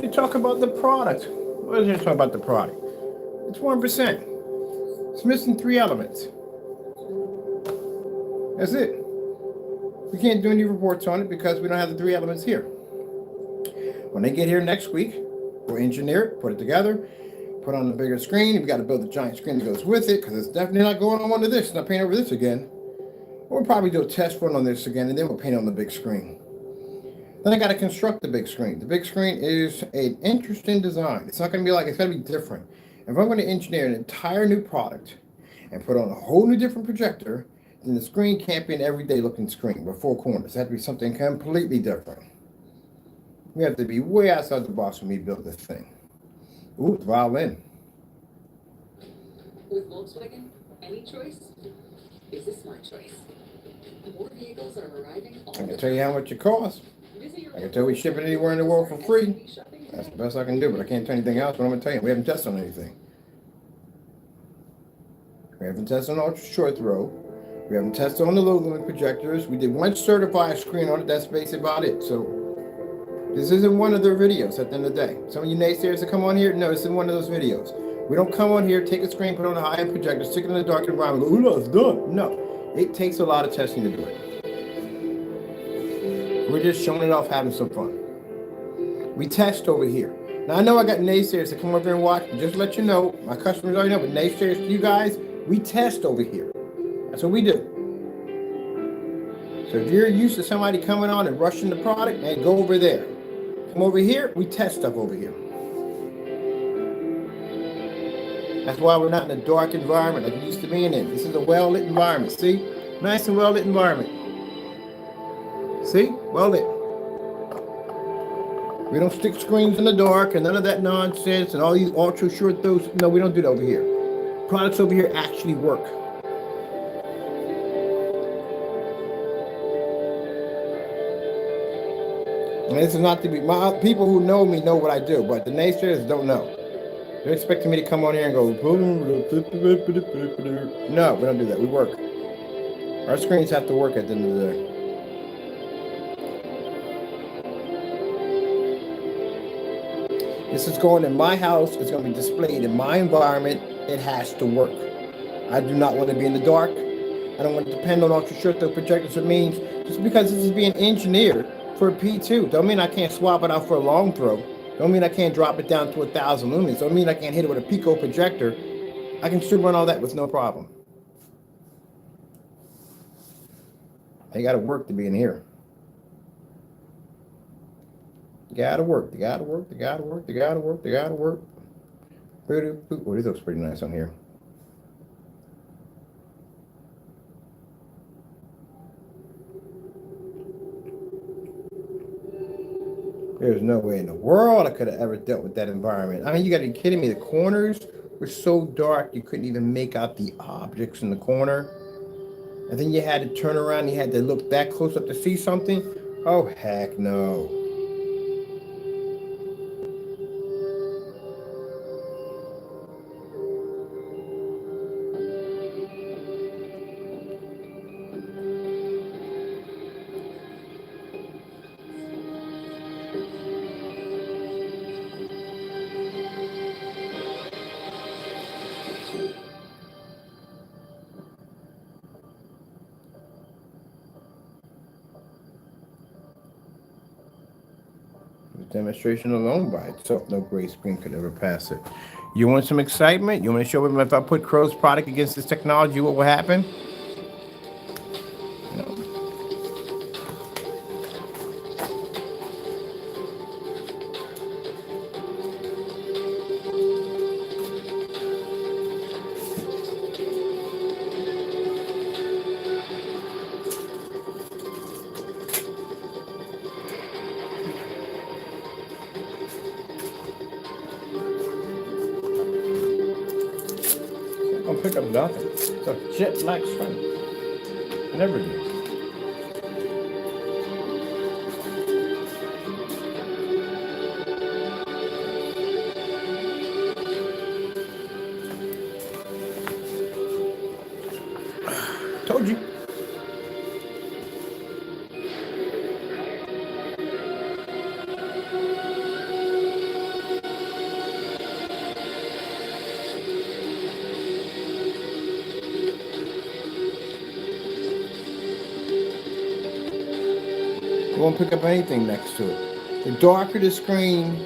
You talk about the product. What is it talking about the product? It's 1%. It's missing 3 elements. That's it. We can't do any reports on it because we don't have the 3 elements here. When they get here next week, we'll engineer it, put it together, put on the bigger screen. We got to build a giant screen that goes with it because it's definitely not going on one of this. It's not painting over this again. We'll probably do a test run on this again, and then we'll paint on the big screen. Then I got to construct the big screen. The big screen is an interesting design. It's not going to be like, it's going to be different. If I'm going to engineer an entire new product and put on a whole new different projector, then the screen can't be an everyday looking screen with 4 corners. It has to be something completely different. We have to be way outside the box when we build this thing. Ooh, the violin. With Volkswagen, any choice is a smart choice. More vehicles are arriving all I can tell you how much it costs. Visit your I can tell we ship it anywhere in the world for free. That's the best I can do, but I can't tell you anything else. But I'm going to tell you, we haven't tested on anything. We haven't tested on ultra short throw. We haven't tested on the low lumen projectors. We did one certified screen on it. That's basically about it. So this isn't one of their videos at the end of the day. Some of you naysayers that come on here, no, this isn't one of those videos. We don't come on here, take a screen, put on a high-end projector, stick it in the dark environment, go, ooh, no, it's done. No, it takes a lot of testing to do it. We're just showing it off, having some fun. We test over here. Now, I know I got naysayers that come over and watch, but just to let you know, my customers already know, but naysayers, you guys, we test over here. That's what we do. So if you're used to somebody coming on and rushing the product, man, go over there. Come over here, we test stuff over here. That's why we're not in a dark environment like we used to be in. This is a well-lit environment, see? Nice and well-lit environment. See? Well-lit. We don't stick screens in the dark and none of that nonsense and all these ultra short throws. No, we don't do that over here. Products over here actually work. And this is not to be, my people who know me know what I do, but the naysayers don't know. They're expecting me to come on here and go, no, we don't do that. We work. Our screens have to work at the end of the day. This is going in my house. It's going to be displayed in my environment. It has to work. I do not want to be in the dark. I don't want to depend on ultra short throw projectors. It means just because this is being engineered for a P2, don't mean I can't swap it out for a long throw. Don't mean I can't drop it down to 1,000 lumens. Don't mean I can't hit it with a Pico projector. I can still run all that with no problem. They got to work to be in here. They gotta work. They gotta work. They gotta work. They gotta work. They gotta work. Oh, this looks pretty nice on here. There's no way in the world I could have ever dealt with that environment. I mean, you gotta be kidding me. The corners were so dark you couldn't even make out the objects in the corner. And then you had to turn around and you had to look that close up to see something. Oh, heck no. Demonstration alone by itself, no gray screen could ever pass it. You want some excitement? You want to show them if I put Crow's product against this technology, what will happen? No. Don't pick up nothing. It's a jet black screen. Never do. Told you. It won't pick up anything next to it. The darker the screen,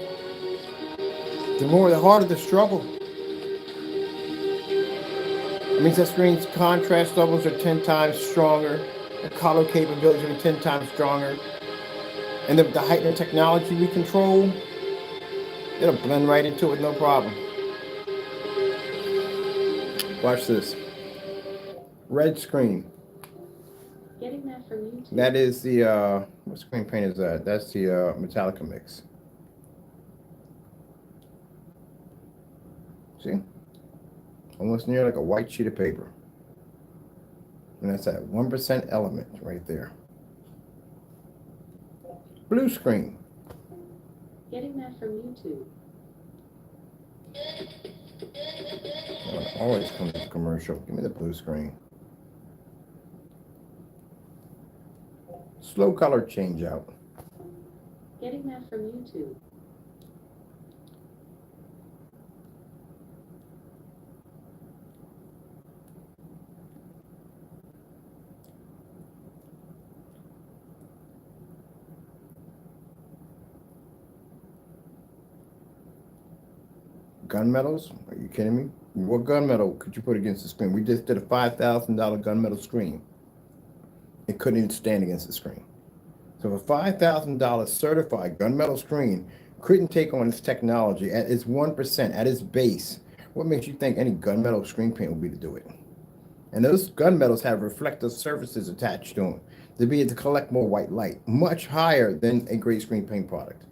the harder the struggle. It means that screen's contrast levels are 10 times stronger. The color capabilities are 10 times stronger. And the heightener technology we control, it'll blend right into it with no problem. Watch this. Red screen. Getting that from you too. That is the, what screen paint is that? That's the Metallica mix. See? Almost near like a white sheet of paper. And that's that 1% element right there. Blue screen. Getting that from you too. Always comes with a commercial. Give me the blue screen. Slow color change out. Getting that from you too. Gunmetals? Are you kidding me? What gunmetal could you put against the screen? We just did a $5,000 gunmetal screen. It couldn't even stand against the screen. So a $5,000 certified gunmetal screen couldn't take on its technology at its 1%, at its base. What makes you think any gunmetal screen paint will be to do it? And those gunmetals have reflective surfaces attached to them to be able to collect more white light, much higher than a gray screen paint product.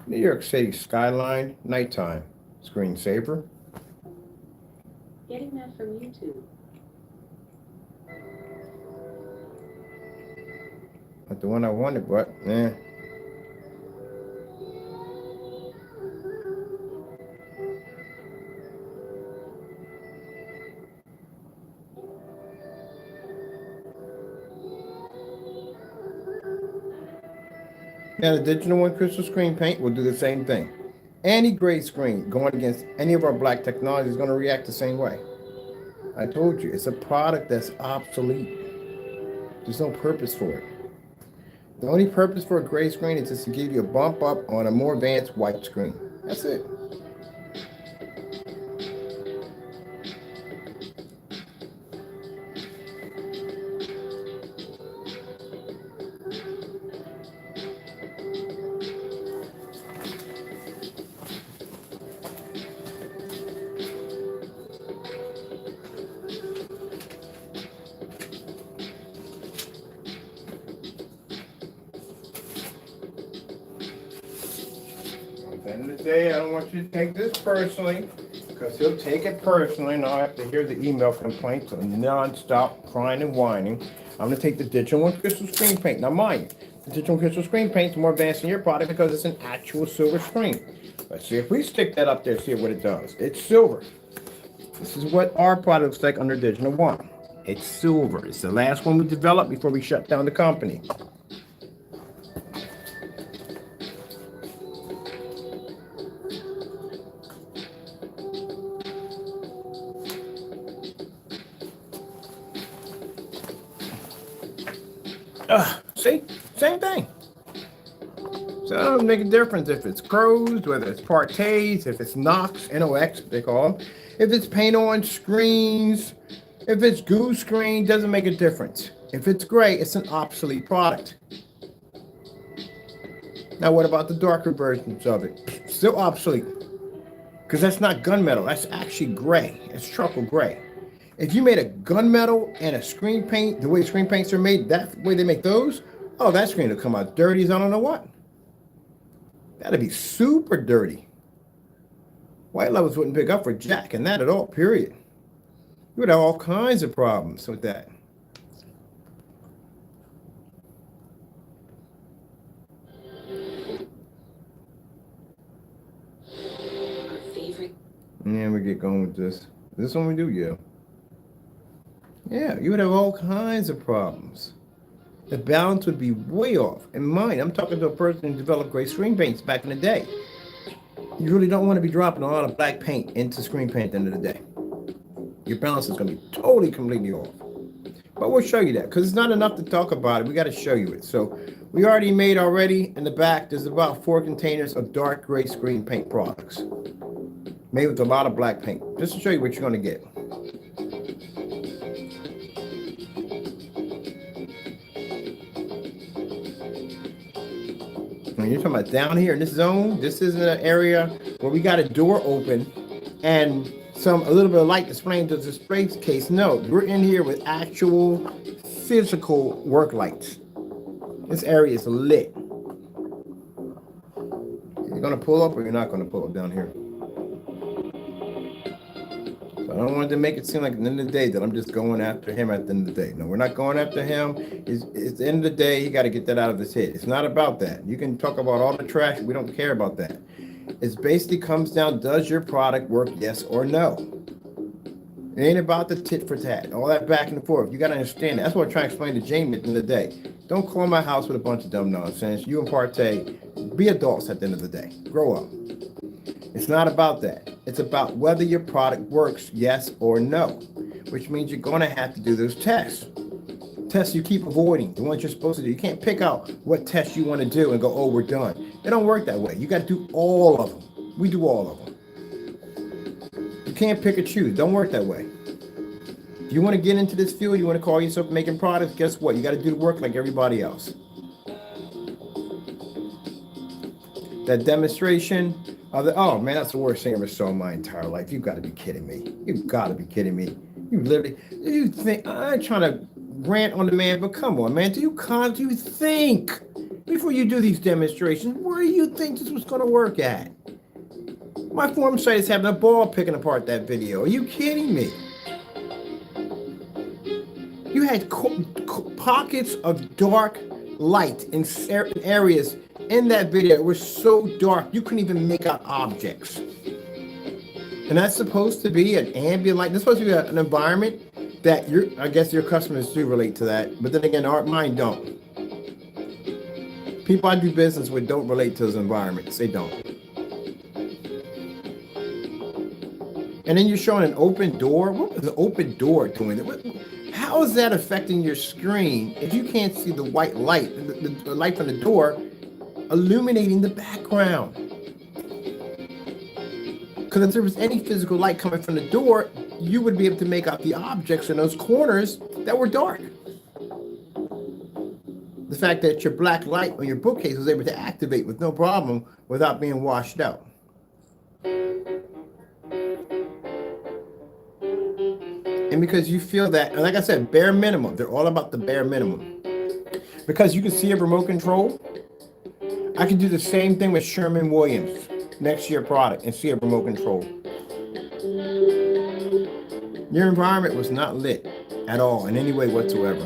New York City skyline, nighttime, screensaver. Getting that from you too. Not the one I wanted, but eh. Now the digital one crystal screen paint will do the same thing. Any gray screen going against any of our black technology is going to react the same way. I told you, it's a product that's obsolete. There's no purpose for it. The only purpose for a gray screen is just to give you a bump up on a more advanced white screen. That's it. At the end of the day, I don't want you to take this personally, because he'll take it personally, and I'll have to hear the email complaints of non-stop crying and whining. I'm going to take the digital one crystal screen paint. Now, mind you, the digital crystal screen paint is more advanced than your product because it's an actual silver screen. Let's see if we stick that up there, see what it does. It's silver. This is what our product looks like under digital one. It's silver. It's the last one we developed before we shut down the company. See? Same thing. So it doesn't make a difference if it's crows, whether it's partes, if it's Nox, NOx, they call them. If it's paint on screens, if it's goo screen, doesn't make a difference. If it's gray, it's an obsolete product. Now what about the darker versions of it? Still obsolete. Because that's not gunmetal, that's actually gray. It's charcoal gray. If you made a gunmetal and a screen paint, the way screen paints are made, that way they make those, oh, that screen will come out dirty as I don't know what. That'd be super dirty. White levels wouldn't pick up for jack and that at all, period. You would have all kinds of problems with that. Our favorite. Yeah, we get going with this. This one we do, yeah. Yeah, you would have all kinds of problems. The balance would be way off. And mind, I'm talking to a person who developed gray screen paints back in the day. You really don't want to be dropping a lot of black paint into screen paint at the end of the day. Your balance is going to be totally, completely off. But we'll show you that because it's not enough to talk about it. We got to show you it. So we already made already in the back, there's about 4 containers of dark gray screen paint products made with a lot of black paint, just to show you what you're going to get. When you're talking about down here in this zone, this is an area where we got a door open and a little bit of light displaying the display case. No, we're in here with actual physical work lights. This area is lit. You're gonna pull up or you're not gonna pull up down here. So I don't want to make it seem like at the end of the day that I'm just going after him at the end of the day. No, we're not going after him. It's the end of the day, he got to get that out of his head. It's not about that. You can talk about all the trash. We don't care about that. It basically comes down, does your product work, yes or no? It ain't about the tit for tat, all that back and forth. You got to understand that. That's what I'm trying to explain to Jamie at the end of the day. Don't call my house with a bunch of dumb nonsense. You and Partey, be adults at the end of the day. Grow up. It's not about that. It's about whether your product works, yes or no, which means you're going to have to do those tests. Tests you keep avoiding, the ones you're supposed to do. You can't pick out what test you want to do and go, oh, we're done. It don't work that way. You got to do all of them. We do all of them. You can't pick or choose. Don't work that way. If you want to get into this field, you want to call yourself making products, guess what? You got to do the work like everybody else. That demonstration of oh man, that's the worst thing I ever saw in my entire life. You've got to be kidding me. You've got to be kidding me. You think, I'm trying to rant on the man, but come on, man. Do you think before you do these demonstrations, where do you think this was going to work at? My forum site is having a ball picking apart that video. Are you kidding me? You had pockets of dark light in certain areas in that video. It was so dark you couldn't even make out objects. And that's supposed to be an ambient light. That's supposed to be an environment that I guess your customers do relate to that. But then again, mine don't. People I do business with don't relate to those environments. They don't. And then you're showing an open door. What is the open door doing? How is that affecting your screen if you can't see the white light, the light from the door illuminating the background? Because if there was any physical light coming from the door, you would be able to make out the objects in those corners that were dark. The fact that your black light on your bookcase was able to activate with no problem without being washed out. And because you feel that, and like I said, bare minimum, they're all about the bare minimum. Because you can see a remote control, I can do the same thing with Sherwin-Williams next to your product and see a remote control. Your environment was not lit at all in any way whatsoever.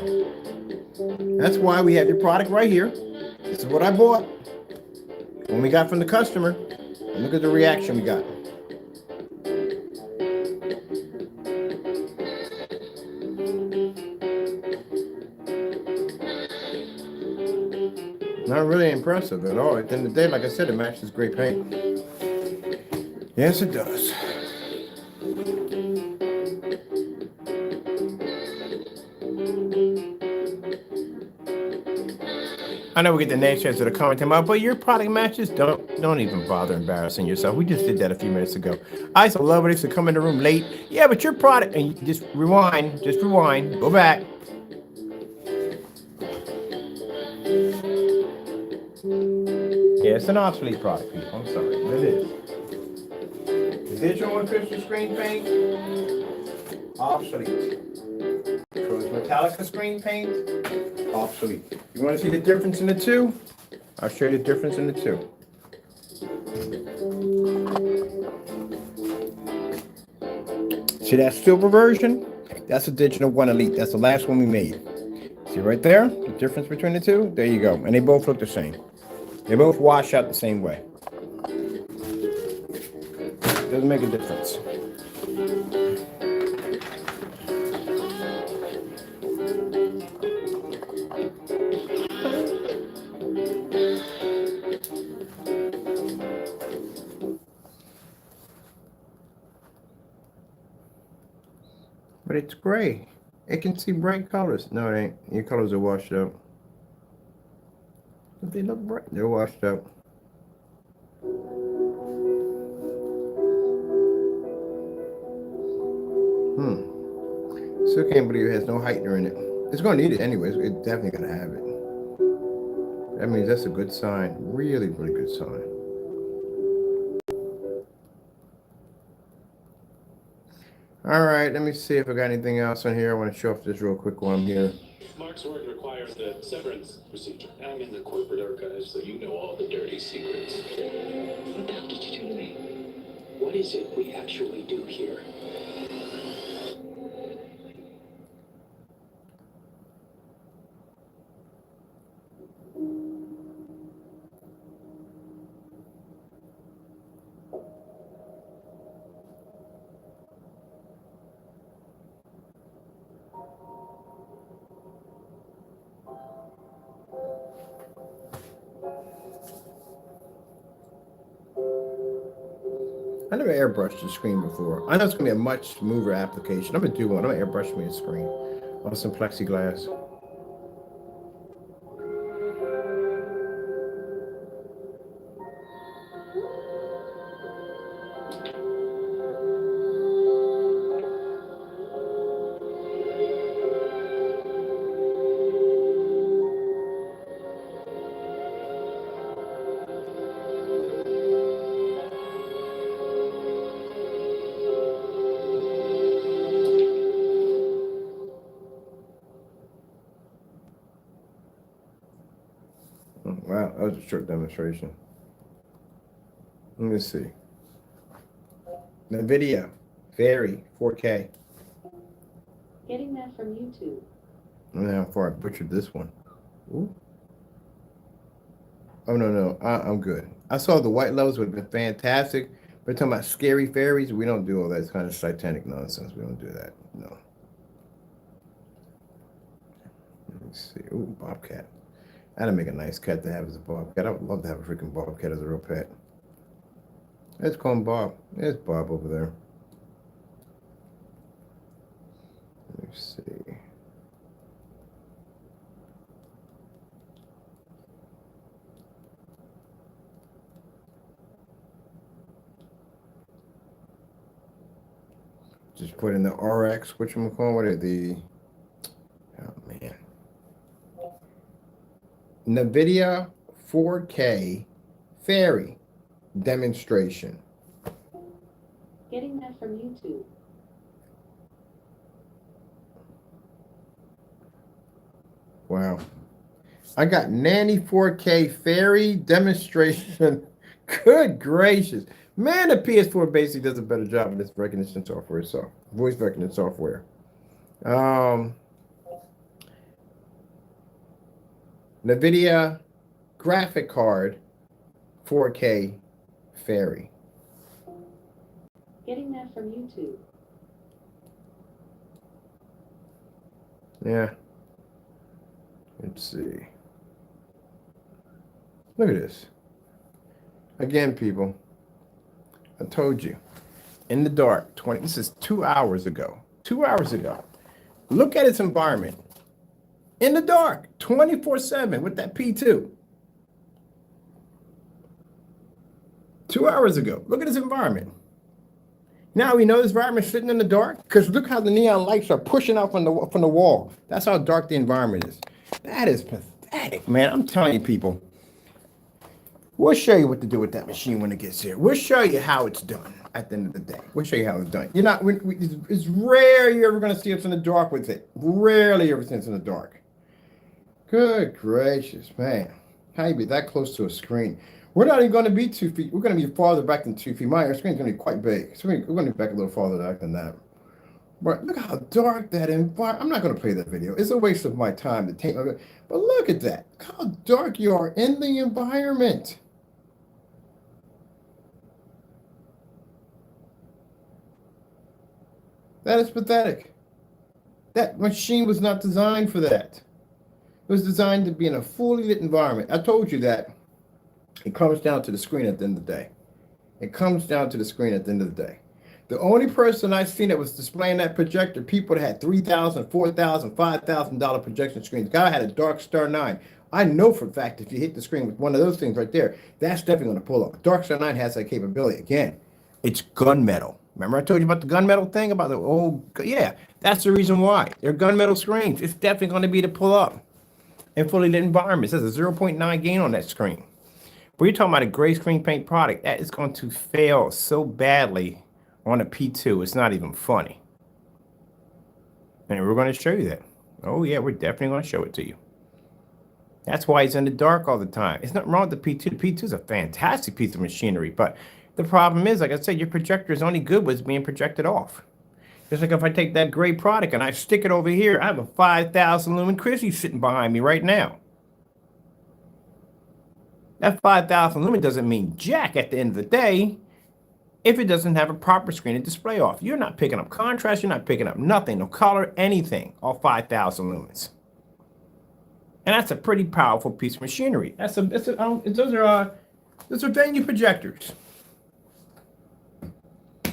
That's why we have your product right here. This is what I bought when we got from the customer. And look at the reaction we got. Not really impressive at all. At the end of the day, like I said, it matches great paint. Yes, it does. I know we get the name chance to comment about, but your product matches, don't even bother embarrassing yourself. We just did that a few minutes ago. I used to love it to come in the room late. Yeah, but your product, and just rewind, go back. Yeah, it's an obsolete product, people. I'm sorry, but it is. The digital and crystal screen paint, obsolete. Because metallic screen paint, obsolete. You want to see the difference in the two? I'll show you the difference in the two. See that silver version? That's a digital 1 Elite. That's the last one we made. See right there? The difference between the two? There you go. And they both look the same. They both wash out the same way. Doesn't make a difference. but it's gray. It can see bright colors. No, it ain't. Your colors are washed out. But they look bright. They're washed out. Still can't believe it has no heightener in it. It's going to need it anyways. It's definitely going to have it. That means that's a good sign. Really, really good sign. All right, let me see if I got anything else on here. I want to show off this real quick while I'm here. Mark's work requires the severance procedure. I'm in the corporate archives, so you know all the dirty secrets. What the hell did you do to me? What is it we actually do here? I never airbrushed the screen before. I know it's going to be a much smoother application. I'm going to do one. I'm going to airbrush me a screen on some plexiglass. Wow, that was a short demonstration. Let me see. The video, very 4K. Getting that from YouTube. I don't know how far I butchered this one. Ooh. Oh, no, I'm good. I saw the white levels would have been fantastic. We're talking about scary fairies. We don't do all that kind of satanic nonsense. We don't do that. No. Let me see. Ooh, bobcat. That'd make a nice cat to have as a bobcat. I would love to have a freaking bobcat as a real pet. Let's call him Bob. There's Bob over there. Let me see. Just put in the RX, whatchamacallit, what are the, oh man. NVIDIA 4K fairy demonstration. Getting that from YouTube. Wow. I got Nanny 4K fairy demonstration. Good gracious. Man, the PS4 basically does a better job of this recognition software, so voice recognition software. NVIDIA graphic card 4K fairy. Getting that from YouTube. Yeah. Let's see. Look at this. Again, people. I told you. In the dark. This is 2 hours ago. 2 hours ago. Look at its environment. In the dark. 24/7 with that P2. 2 hours ago. Look at its environment. Now we know this environment sitting in the dark because look how the neon lights are pushing out from the wall. That's how dark the environment is. That is pathetic, man. I'm telling you, people. We'll show you what to do with that machine when it gets here. We'll show you how it's done at the end of the day. We'll show you how it's done. You're not. It's rare you're ever going to see us in the dark with it. Rarely ever see us in the dark. Good gracious, man. How you be that close to a screen? We're not even going to be 2 feet. We're going to be farther back than 2 feet. My screen's going to be quite big. So we're going to be back a little farther back than that. But look how dark that environment. I'm not going to play that video. It's a waste of my time to take. But look at that. Look how dark you are in the environment. That is pathetic. That machine was not designed for that. It was designed to be in a fully lit environment. I told you that. It comes down to the screen at the end of the day. It comes down to the screen at the end of the day. The only person I've seen that was displaying that projector, people that had $3,000, $4,000, $5,000 projection screens. Guy had a Dark Star 9. I know for a fact if you hit the screen with one of those things right there, that's definitely going to pull up. Dark Star 9 has that capability. Again, it's gunmetal. Remember I told you about the gunmetal thing? About the old, yeah, that's the reason why. They're gunmetal screens. It's definitely going to be to pull up in fully lit environments. There's a 0.9 gain on that screen. But you're talking about a gray screen paint product, that is going to fail so badly on a P2. It's not even funny. And we're going to show you that. Oh, yeah, we're definitely going to show it to you. That's why it's in the dark all the time. It's nothing wrong with the P2. The P2 is a fantastic piece of machinery. But the problem is, like I said, your projector is only good when it's being projected off. Just like if I take that gray product and I stick it over here, I have a 5,000 lumen Chrissy sitting behind me right now. That 5,000 lumen doesn't mean jack at the end of the day if it doesn't have a proper screen to display off. You're not picking up contrast, you're not picking up nothing, no color, anything, all 5,000 lumens. And that's a pretty powerful piece of machinery. Those are venue projectors.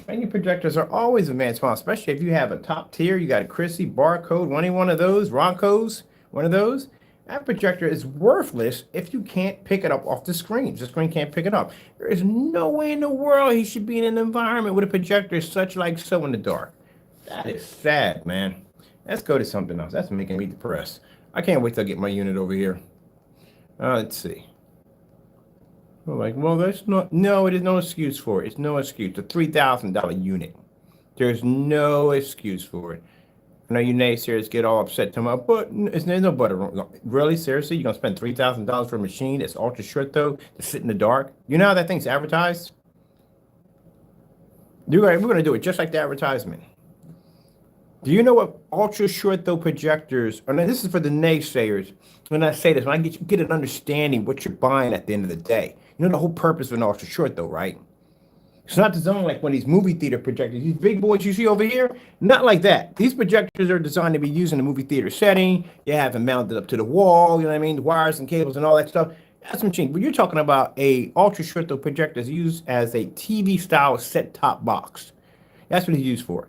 Venue projectors are always advanced, especially if you have a top tier, you got a Chrissy, Barcode, one of those, Roncos, one of those. That projector is worthless if you can't pick it up off the screen. The screen can't pick it up. There is no way in the world he should be in an environment with a projector such like so in the dark. That is sad, man. Let's go to something else. That's making me depressed. I can't wait till I get my unit over here. Let's see. I'm like, well, that's not, no, it is no excuse for it. It's no excuse. It's a $3,000 unit. There's no excuse for it. I know you naysayers get all upset to me, but there's no but. Really, seriously, you're going to spend $3,000 for a machine that's ultra short, though, to sit in the dark? You know how that thing's advertised? We're going to do it just like the advertisement. Do you know what ultra short though projectors, and this is for the naysayers, when I say this, when I get an understanding what you're buying at the end of the day. You know the whole purpose of an ultra short though, right? It's not designed like one of these movie theater projectors. These big boys you see over here, not like that. These projectors are designed to be used in a movie theater setting. You have them mounted up to the wall, you know what I mean? The wires and cables and all that stuff. That's machine. But you're talking about a ultra short though projector is used as a TV style set-top box. That's what it's used for.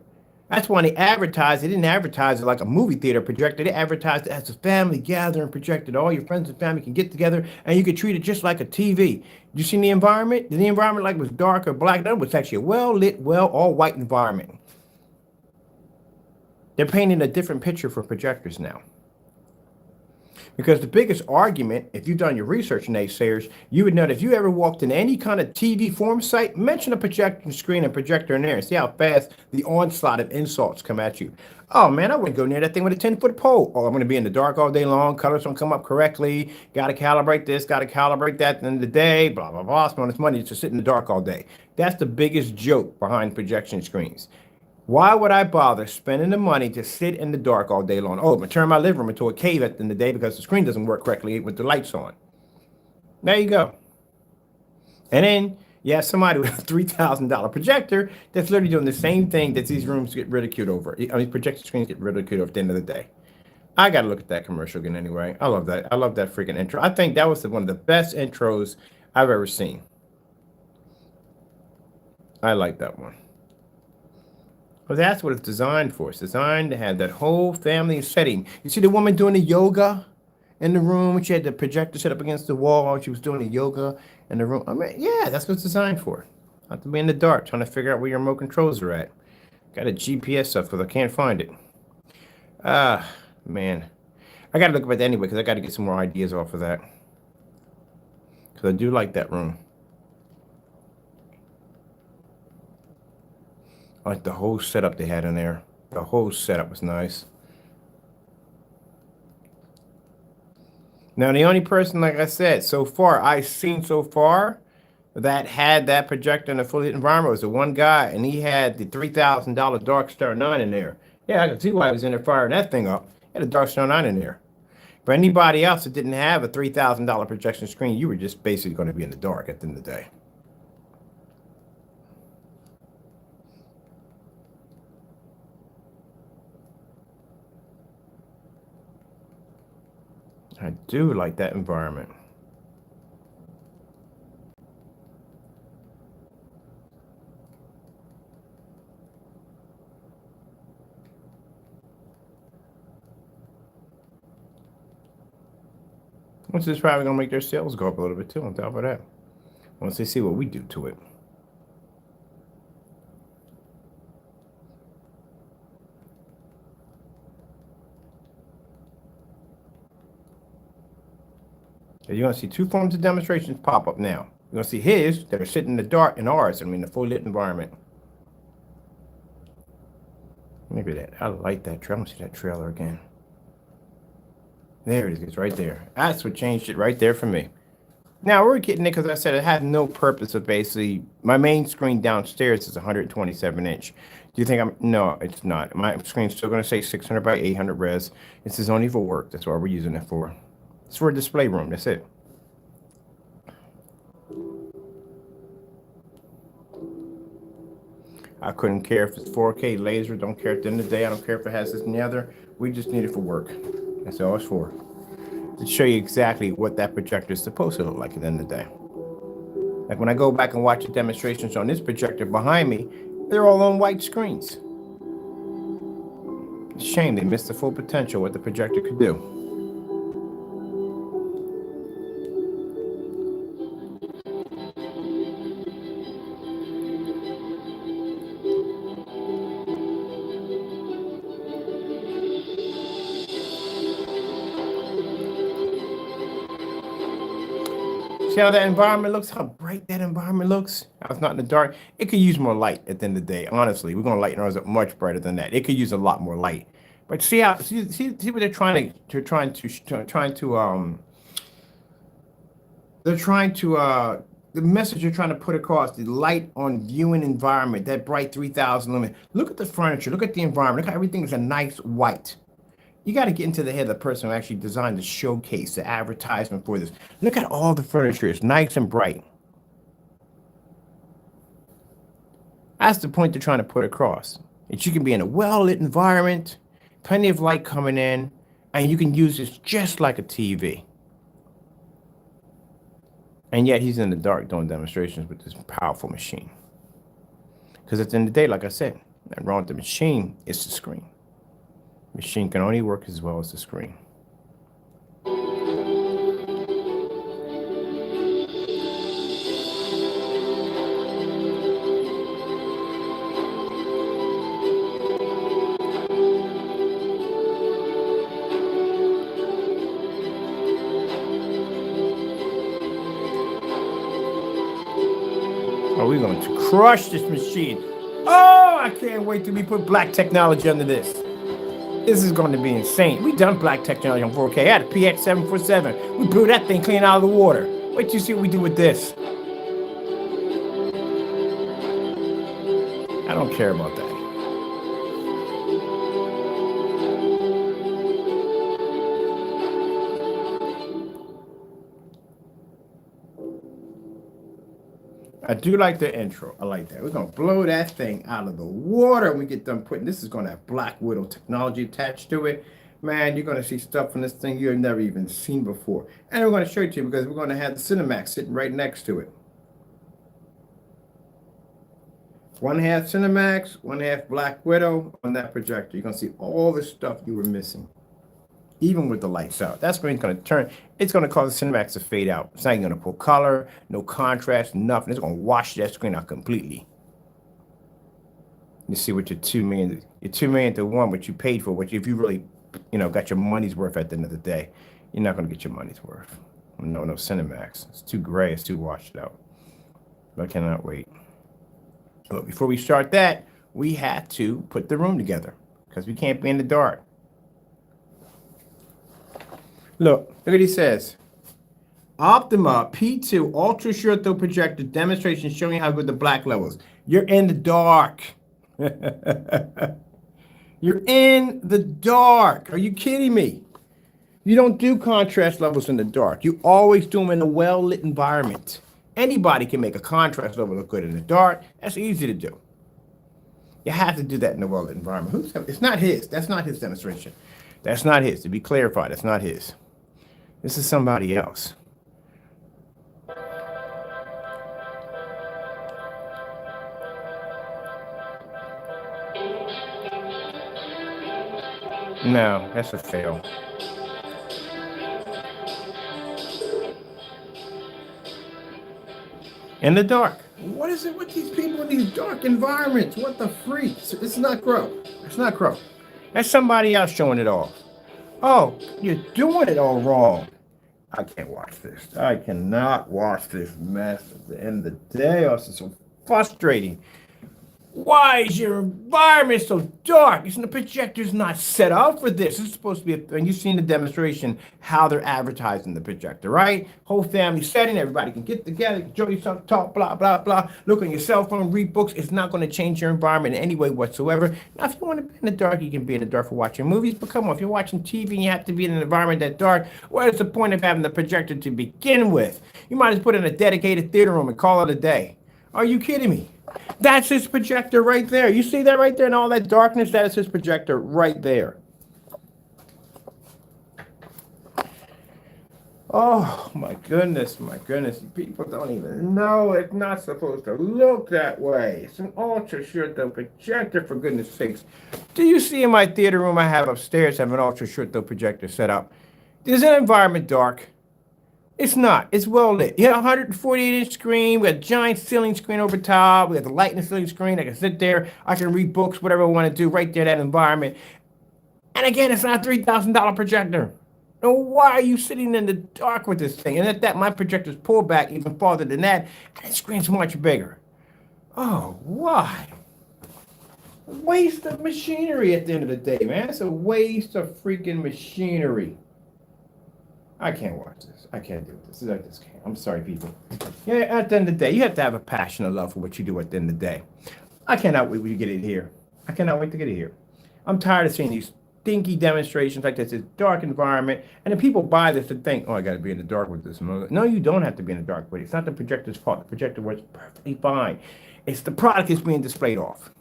That's why they advertise. They didn't advertise it like a movie theater projector. They advertised it as a family gathering projector. All your friends and family can get together, and you could treat it just like a TV. You see the environment? The environment like was dark or black. That was actually a well-lit, all-white environment. They're painting a different picture for projectors now. Because the biggest argument, if you've done your research, naysayers, you would know that if you ever walked in any kind of TV forum site, mention a projection screen and projector in there and see how fast the onslaught of insults come at you. Oh, man, I wouldn't go near that thing with a 10-foot pole. Oh, I'm going to be in the dark all day long. Colors don't come up correctly. Got to calibrate this, got to calibrate that at the end of the day. Blah, blah, blah. Spend all this money to sit in the dark all day. That's the biggest joke behind projection screens. Why would I bother spending the money to sit in the dark all day long? Oh, I'm going to turn my living room into a cave at the end of the day because the screen doesn't work correctly with the lights on. There you go. And then you have somebody with a $3,000 projector that's literally doing the same thing that these rooms get ridiculed over. I mean, projection screens get ridiculed over at the end of the day. I got to look at that commercial again anyway. I love that. I love that freaking intro. I think that was one of the best intros I've ever seen. I like that one. Well, that's what it's designed for. It's designed to have that whole family setting. You see the woman doing the yoga in the room? She had the projector set up against the wall while she was doing the yoga in the room. I mean, yeah, that's what it's designed for. Not to be in the dark trying to figure out where your remote controls are at. Got a GPS stuff because I can't find it. Man. I got to look at that anyway because I got to get some more ideas off of that. Because I do like that room. I like the whole setup they had in there. The whole setup was nice. Now, the only person, like I said, so far, I've seen so far that had that projector in a fully lit environment was the one guy, and he had the $3,000 Dark Star 9 in there. Yeah, I can see why he was in there firing that thing up. He had a Dark Star 9 in there. For anybody else that didn't have a $3,000 projection screen, you were just basically going to be in the dark at the end of the day. I do like that environment. Which is probably going to make their sales go up a little bit too on top of that. Once they see what we do to it. And you're going to see two forms of demonstrations pop up now. You're going to see his that are sitting in the dark and ours, I mean, the full lit environment. Look at that. I like that trailer. I want to see that trailer again. There it is, right there. That's what changed it right there for me. Now, we're getting it because I said it had no purpose of basically, my main screen downstairs is 127 inch. Do you think I'm, no, it's not. My screen's still going to say 600 by 800 res. This is only for work. That's what we're using it for. It's for a display room. That's it. I couldn't care if it's 4K laser. Don't care at the end of the day. I don't care if it has this and the other. We just need it for work. That's all it's for. To show you exactly what that projector is supposed to look like at the end of the day. Like when I go back and watch the demonstrations on this projector behind me, they're all on white screens. It's a shame they missed the full potential what the projector could do. See how that environment looks? How bright that environment looks? How it's not in the dark. It could use more light at the end of the day. Honestly, we're going to lighten ours up much brighter than that. It could use a lot more light. But see how see what they're trying to the message you're trying to put across, the light on viewing environment, that bright 3000 lumen. Look at the furniture. Look at the environment. Look how everything is a nice white. You got to get into the head of the person who actually designed the showcase, the advertisement for this. Look at all the furniture. It's nice and bright. That's the point they're trying to put across. That you can be in a well-lit environment, plenty of light coming in, and you can use this just like a TV. And yet he's in the dark doing demonstrations with this powerful machine. Because at the end of the day, like I said, that wrong with the machine is the screen. Machine can only work as well as the screen. Oh, we're going to crush this machine. Oh, I can't wait till we put black technology under this. This is going to be insane. We done black technology on 4K. I had a PX747. We blew that thing clean out of the water. Wait till you see what we do with this. I don't care about that. I do like the intro. I like that. We're going to blow that thing out of the water when we get done putting. This is going to have Black Widow technology attached to it. Man, you're going to see stuff from this thing you've never even seen before. And we're going to show it to you because we're going to have the Cinemax sitting right next to it. One half Cinemax, one half Black Widow on that projector. You're going to see all the stuff you were missing. Even with the lights out. That screen's going to turn, it's going to cause the Cinemax to fade out. It's not even going to pull color, no contrast, nothing. It's going to wash that screen out completely. You see what your $2 million to one, what you paid for, what if you really, got your money's worth at the end of the day, you're not going to get your money's worth. No Cinemax. It's too gray. It's too washed out. But I cannot wait. But before we start that, we had to put the room together because we can't be in the dark. Look what he says. Optima P2 Ultra Short Throw Projector demonstration showing how good the black levels. You're in the dark. You're in the dark. Are you kidding me? You don't do contrast levels in the dark. You always do them in a well-lit environment. Anybody can make a contrast level look good in the dark. That's easy to do. You have to do that in a well-lit environment. It's not his. That's not his demonstration. That's not his. To be clarified, that's not his. This is somebody else. No, that's a fail. In the dark. What is it with these people in these dark environments? What the freak? It's not Crow. It's not Crow. That's somebody else showing it off. Oh, you're doing it all wrong. I can't watch this. I cannot watch this mess at the end of the day. Oh, it's so frustrating. Why is your environment so dark? Isn't the projector's not set up for this? It's supposed to be, and you've seen the demonstration, how they're advertising the projector, right? Whole family setting, everybody can get together, enjoy yourself, talk, blah, blah, blah. Look on your cell phone, read books. It's not going to change your environment in any way whatsoever. Now, if you want to be in the dark, you can be in the dark for watching movies, but come on, if you're watching TV and you have to be in an environment that dark, what is the point of having the projector to begin with? You might as well put in a dedicated theater room and call it a day. Are you kidding me? That's his projector right there. You see that right there in all that darkness? That is his projector right there. Oh, my goodness, my goodness. People don't even know. It's not supposed to look that way. It's an ultra short though projector, for goodness sakes. Do you see in my theater room I have upstairs, I have an ultra short though projector set up? Is that environment dark? It's not. It's well lit. You have a 148-inch screen. We have a giant ceiling screen over top. We have the light in the ceiling screen. I can sit there. I can read books, whatever I want to do right there in that environment. And again, it's not a $3,000 projector. Now, why are you sitting in the dark with this thing? And at that, my projector's pulled back even farther than that, and the screen's much bigger. Oh, why? Waste of machinery at the end of the day, man. It's a waste of freaking machinery. I can't watch this. I can't do this. I just can't. I'm sorry, people. Yeah, at the end of the day, you have to have a passion and love for what you do at the end of the day. I cannot wait to get it here. I cannot wait to get it here. I'm tired of seeing these stinky demonstrations like this dark environment, and then people buy this and think, oh, I got to be in the dark with this. No, you don't have to be in the dark with it. It's not the projector's fault. The projector works perfectly fine. It's the product that's being displayed off.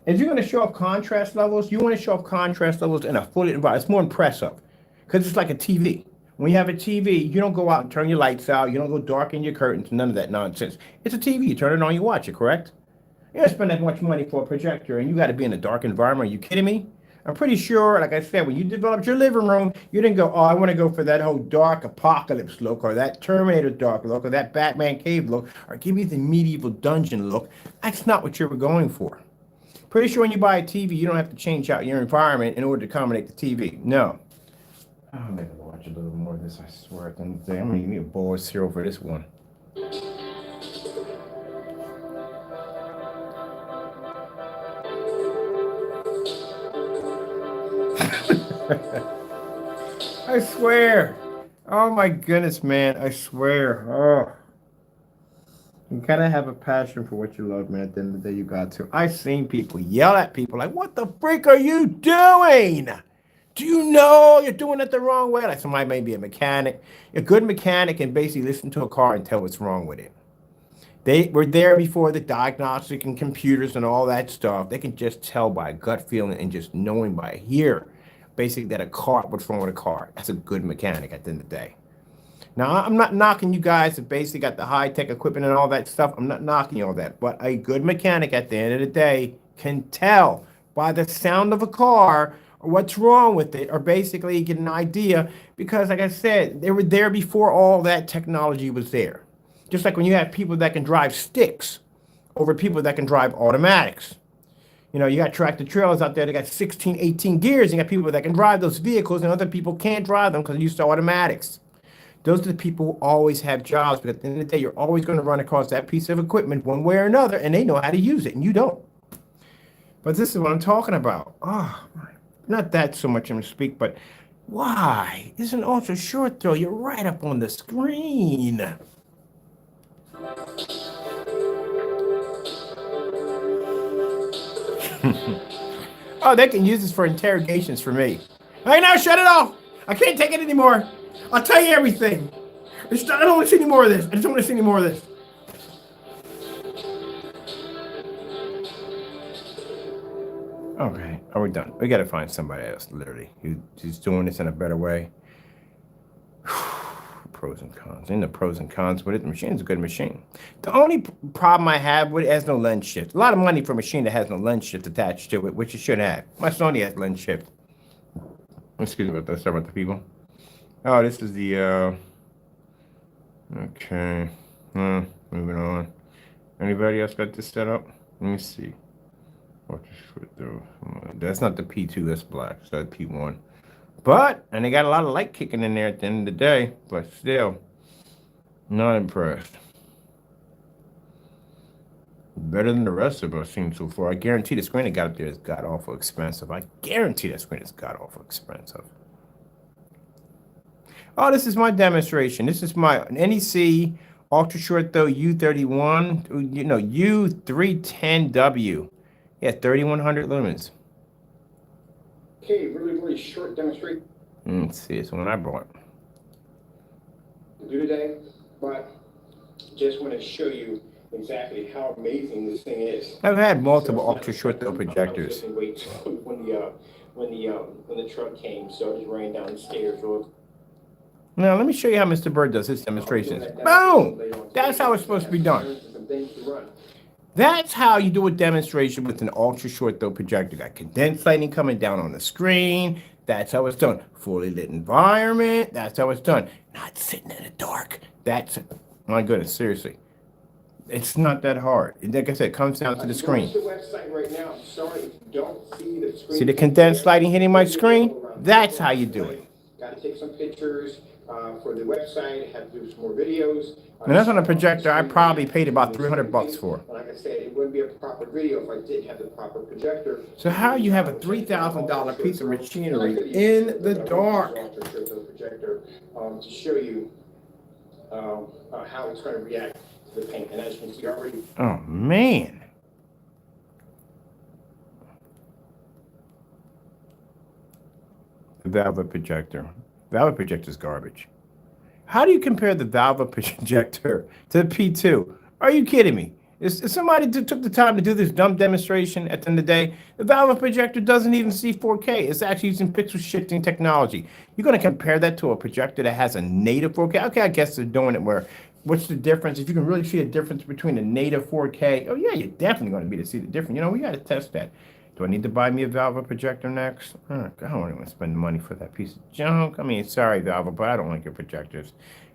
If you're going to show off contrast levels, you want to show off contrast levels in a fully environment. It's more impressive because it's like a TV. When you have a TV, you don't go out and turn your lights out. You don't go darken your curtains, none of that nonsense. It's a TV. You turn it on, you watch it, correct? You don't spend that much money for a projector and you got to be in a dark environment. Are you kidding me? I'm pretty sure, like I said, when you developed your living room, you didn't go, oh, I want to go for that whole dark apocalypse look or that Terminator dark look or that Batman cave look or give me the medieval dungeon look. That's not what you were going for. Pretty sure when you buy a TV, you don't have to change out your environment in order to accommodate the TV. No. I'm going to watch a little more of this, I swear. At the end of the day, I'm going to give me a bowl of cereal for this one. I swear. Oh, my goodness, man. I swear. Oh. You gotta have a passion for what you love, man. At the end of the day, you got to. I've seen people yell at people like, what the freak are you doing? Do you know you're doing it the wrong way? Like somebody may be a mechanic. A good mechanic can basically listen to a car and tell what's wrong with it. They were there before the diagnostic and computers and all that stuff. They can just tell by gut feeling and just knowing by ear, basically that a car, what's wrong with a car. That's a good mechanic at the end of the day. Now, I'm not knocking you guys that basically got the high-tech equipment and all that stuff. I'm not knocking all that. But a good mechanic at the end of the day can tell by the sound of a car what's wrong with it, or basically get an idea. Because, like I said, they were there before all that technology was there. Just like when you have people that can drive sticks over people that can drive automatics. You know, you got tractor trailers out there that got 16, 18 gears. You got people that can drive those vehicles, and other people can't drive them because they're used to automatics. Those are the people who always have jobs, but at the end of the day, you're always going to run across that piece of equipment one way or another, and they know how to use it, and you don't. But this is what I'm talking about. Oh, not that so much I'm going to speak, but why? It's an ultra short throw. You're right up on the screen. Oh, they can use this for interrogations for me. Hey, now shut it off. I can't take it anymore. I'll tell you everything. I don't want to see any more of this. I just don't want to see any more of this. Okay, are we done? We got to find somebody else, literally, who's doing this in a better way. Pros and cons. Ain't no pros and cons with it. The machine's a good machine. The only problem I have with it has no lens shift. A lot of money for a machine that has no lens shift attached to it, which it should have. My Sony has lens shift. Excuse me about that. Sorry about the people. Oh, this is the, Okay. Moving on. Anybody else got this set up? Let me see. That's not the P2, that's black. So that's P1. But, and they got a lot of light kicking in there at the end of the day, but still, not impressed. Better than the rest of us seen so far. I guarantee the screen that got up there is god awful expensive. I guarantee that screen is god awful expensive. Oh, this is my demonstration. This is my NEC ultra short throw U31, U310W. Yeah, 3100 lumens. Okay, really short demonstration. Let's see, it's the one I brought. To do today, but just want to show you exactly how amazing this thing is. I've had multiple ultra short throw projectors. When the truck came, so I just ran down the stairs. Now, let me show you how Mr. Bird does his demonstrations. Boom! That's how it's supposed to be done. That's how you do a demonstration with an ultra short throw projector. Got condensed lighting coming down on the screen. That's how it's done. Fully lit environment. That's how it's done. Not sitting in the dark. That's, my goodness, seriously. It's not that hard. Like I said, it comes down to the screen. See the condensed lighting hitting my screen? That's how you do it. Got to take some pictures for the website. Have to do some more videos. And that's on a projector I probably paid about $300 for. Like I said, it wouldn't be a proper video if I didn't have the proper projector. So how you have a $3,000 piece of machinery in the dark? Projector to show you how it's going to react to the paint. And as you can see already. Oh man. The Valve projector. Valve projector is garbage. How do you compare the Valve projector to the P2? Are you kidding me? Is somebody took the time to do this dumb demonstration at the end of the day? The Valve projector doesn't even see 4K. It's actually using pixel shifting technology. You're going to compare that to a projector that has a native 4K? Okay, I guess they're doing it where, what's the difference? If you can really see a difference between a native 4K, oh yeah, you're definitely going to be able to see the difference. You know, we got to test that. Do I need to buy me a Valve projector next? Oh, I don't want to spend money for that piece of junk. I mean, sorry, Valve, but I don't like your projectors.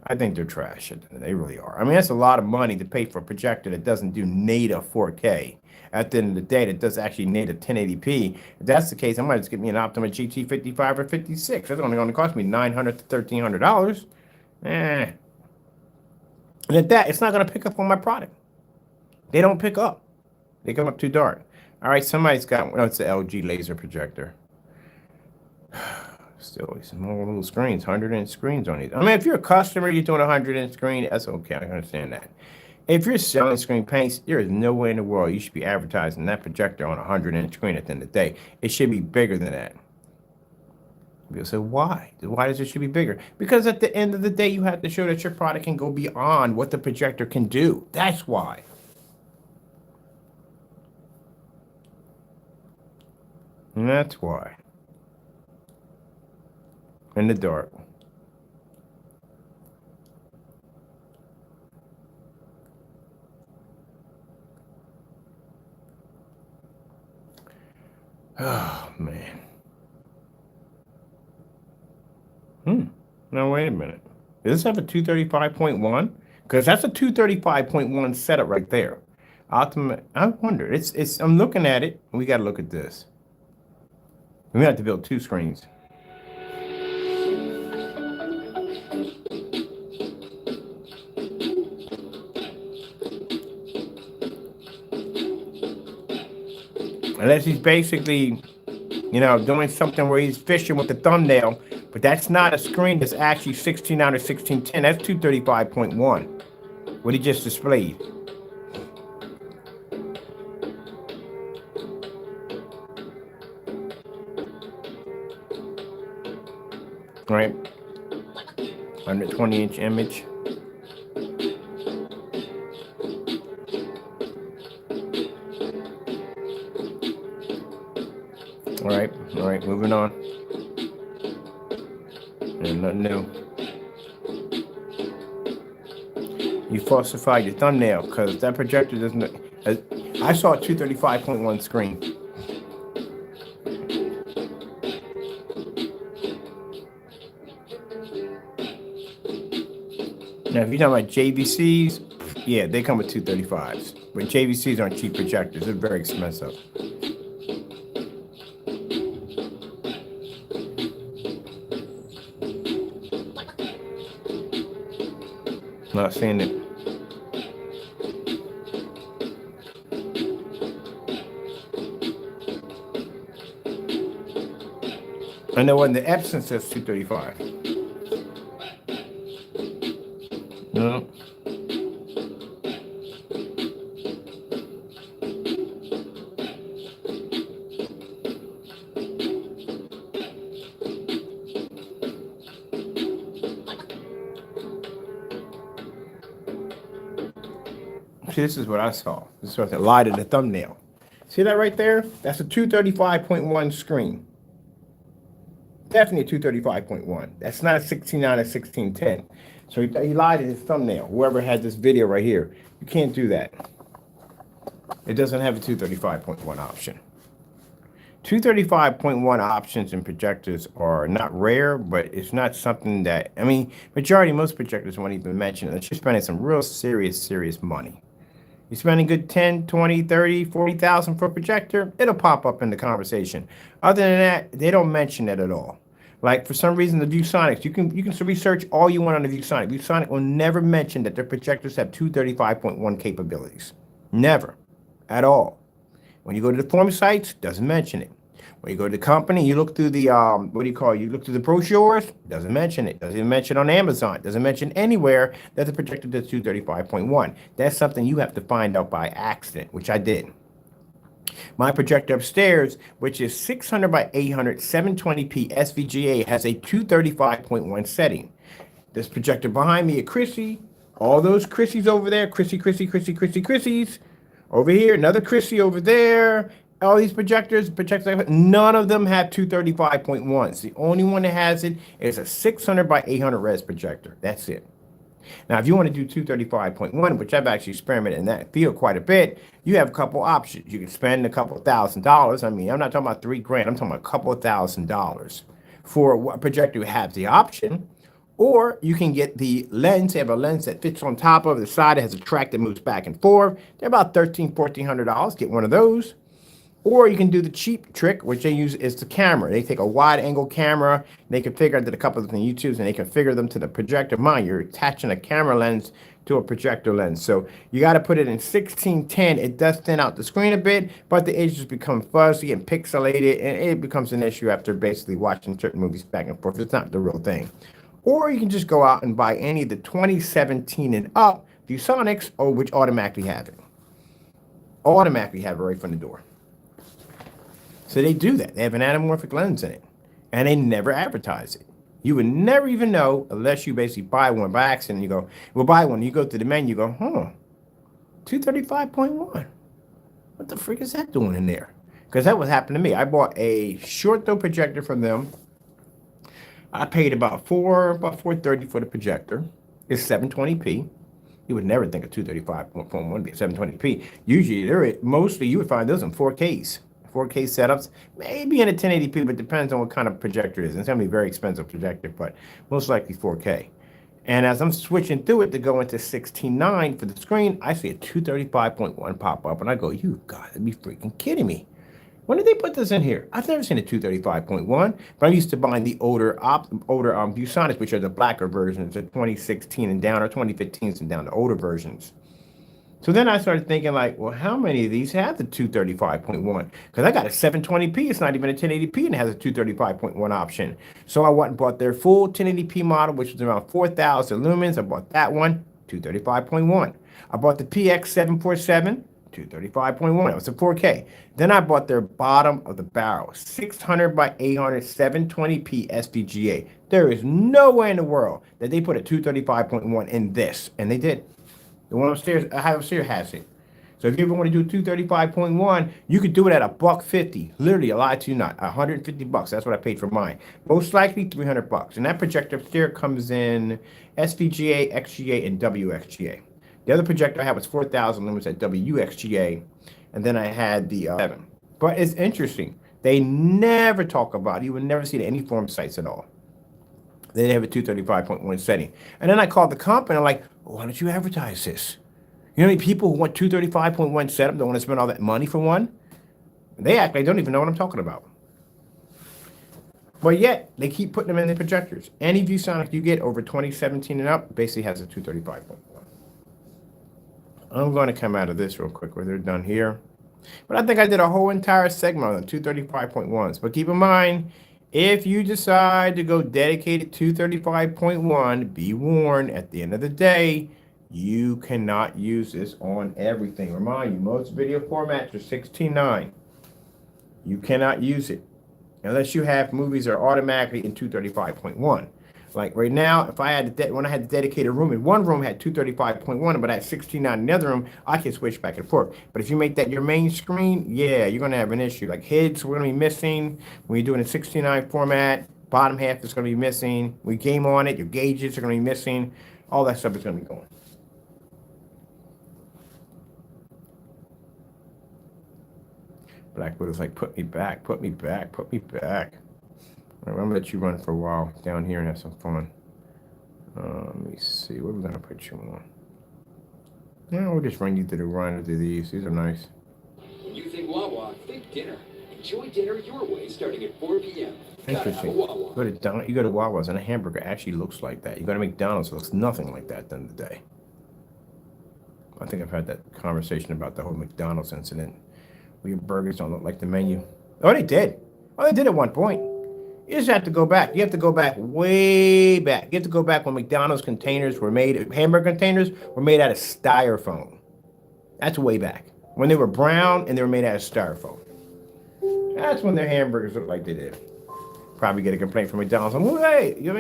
I think they're trash. They really are. I mean, that's a lot of money to pay for a projector that doesn't do native 4K. At the end of the day, that does actually native 1080p. If that's the case, I might just get me an Optima GT 55 or 56. That's only going to cost me $900 to $1,300. And at that, it's not going to pick up on my product. They don't pick up. They come up too dark. All right, somebody's got, well, it's the LG laser projector. Still, some more little screens, 100-inch screens on it. I mean, if you're a customer, you're doing a 100-inch screen, that's okay. I understand that. If you're selling screen paints, there is no way in the world you should be advertising that projector on a 100-inch screen at the end of the day. It should be bigger than that. People say, why? Why does it should be bigger? Because at the end of the day, you have to show that your product can go beyond what the projector can do. That's why. And that's why. In the dark. Oh, man. Now, wait a minute. Does this have a 235.1? Because that's a 235.1 setup right there. Ultimate. I wonder. I'm looking at it. We got to look at this. We have to build two screens. Unless he's basically, doing something where he's fishing with the thumbnail, but that's not a screen that's actually 16 out of 1610. That's 235.1. What he just displayed. Right? 120-inch image. All right, moving on. And nothing new. You falsified your thumbnail because that projector doesn't. I saw a 235.1 screen. Now, if you're talking about JVCs, yeah, they come with 235s. But JVCs aren't cheap projectors. They're very expensive. Not seeing it. I know when the Epson says 235. No. See, this is what I saw. This is what the light of the thumbnail. See that right there? That's a 235.1 screen. Definitely a 235.1. That's not a 16.9 or 1610. So he lied in his thumbnail. Whoever had this video right here, you can't do that. It doesn't have a 235.1 option. 235.1 options in projectors are not rare, but it's not something that, I mean, most projectors won't even mention it. Unless you're spending some real serious money. You're spending good 10, 20, 30, 40,000 for a projector, it'll pop up in the conversation. Other than that, they don't mention it at all. Like for some reason, the ViewSonics, you can research all you want on the ViewSonic. ViewSonic will never mention that their projectors have 235.1 capabilities. Never. At all. When you go to the forum sites, doesn't mention it. When you go to the company, you look through the, you look through the brochures, doesn't mention it. Doesn't even mention on Amazon. Doesn't mention anywhere that the projector does 235.1. That's something you have to find out by accident, which I did. My projector upstairs, which is 600 by 800, 720p SVGA, has a 235.1 setting. This projector behind me, a Chrissy, all those Chrissies over there, Chrissies, over here, another Chrissy over there. All these projectors, none of them have 235.1s. The only one that has it is a 600 by 800 res projector. That's it. Now, if you want to do 235.1, which I've actually experimented in that field quite a bit, you have a couple options. You can spend a couple $1,000s. I mean, I'm not talking about $3,000. I'm talking about a couple $1,000s for a projector who has the option. Or you can get the lens. They have a lens that fits on top of the side. It has a track that moves back and forth. They're about $1,300, $1,400. Get one of those. Or you can do the cheap trick, which they use is the camera. They take a wide angle camera, they configure, did a couple of the YouTubes, and they configure them to the projector. Mind, you're attaching a camera lens to a projector lens. So you got to put it in 1610. It does thin out the screen a bit, but the edges become fuzzy and pixelated, and it becomes an issue after basically watching certain movies back and forth. It's not the real thing. Or you can just go out and buy any of the 2017 and up ViewSonics, which automatically have it. Automatically have it right from the door. So they do that. They have an anamorphic lens in it, and they never advertise it. You would never even know unless you basically buy one by accident. You go, well, buy one. You go to the menu, you go, 235.1. What the freak is that doing in there? Because that would happen to me. I bought a short throw projector from them. I paid about $430 for the projector. It's 720p. You would never think a 235.1 would be 720p. Usually, mostly you would find those in 4Ks. 4K setups, maybe in a 1080p, but depends on what kind of projector it is. It's going to be a very expensive projector, but most likely 4K. And as I'm switching through it to go into 16:9 for the screen, I see a 235.1 pop up, and I go, you gotta be freaking kidding me. When did they put this in here? I've never seen a 235.1, but I'm used to buying the older ViewSonics, which are the blacker versions, the 2016 and down, or 2015s and down, the older versions. So then I started thinking like, well, how many of these have the 235.1? Because I got a 720p, it's not even a 1080p, and it has a 235.1 option. So I went and bought their full 1080p model, which was around 4,000 lumens. I bought that one, 235.1. I bought the PX747, 235.1. That was a 4K. Then I bought their bottom of the barrel, 600 by 800, 720p SVGA. There is no way in the world that they put a 235.1 in this, and they did. The one upstairs, I have upstairs has it. So if you ever want to do 235.1, you could do it at $150. Literally, I lie to you not, $150. That's what I paid for mine. Most likely $300. And that projector upstairs comes in SVGA, XGA, and WXGA. The other projector I had was 4,000 lumens at WXGA, and then I had the 7. But it's interesting. They never talk about it. You would never see it at any forum sites at all. They have a 235.1 setting. And then I called the company. I'm like, why don't you advertise this? You know how many people who want 235.1 setup don't want to spend all that money for one? They act like they don't even know what I'm talking about. But yet, they keep putting them in the projectors. Any ViewSonic you get over 2017 and up basically has a 235.1. I'm going to come out of this real quick where they're done here. But I think I did a whole entire segment on the 235.1s. But keep in mind, if you decide to go dedicated 235.1, be warned, at the end of the day, you cannot use this on everything. Remind you, most video formats are 16:9. You cannot use it unless you have movies that are automatically in 235.1. Like right now, if I had when I had to dedicate a room, in one room had 235.1, but I had 16:9 in the other room, I can switch back and forth. But if you make that your main screen, yeah, you're gonna have an issue. Like heads, we're gonna be missing when you're doing a 16:9 format. Bottom half is gonna be missing. We game on it, your gauges are gonna be missing. All that stuff is gonna be going. Black Widow's like, put me back, put me back, put me back. All right, I'm gonna let you run for a while down here and have some fun. Let me see, what are we gonna put you on? Yeah, we'll just run you through the run through these. These are nice. When you think Wawa, think dinner. Enjoy dinner your way starting at 4 p.m. Interesting. You go to Wawa's and a hamburger actually looks like that. You go to McDonald's, it looks nothing like that at the end of the day. I think I've had that conversation about the whole McDonald's incident. Your burgers don't look like the menu. Oh, they did. Oh, they did at one point. You just have to go back. You have to go back way back. You have to go back when McDonald's containers were made, hamburger containers were made out of styrofoam. That's way back. When they were brown and they were made out of styrofoam. That's when their hamburgers looked like they did. Probably get a complaint from McDonald's. Well, hey, I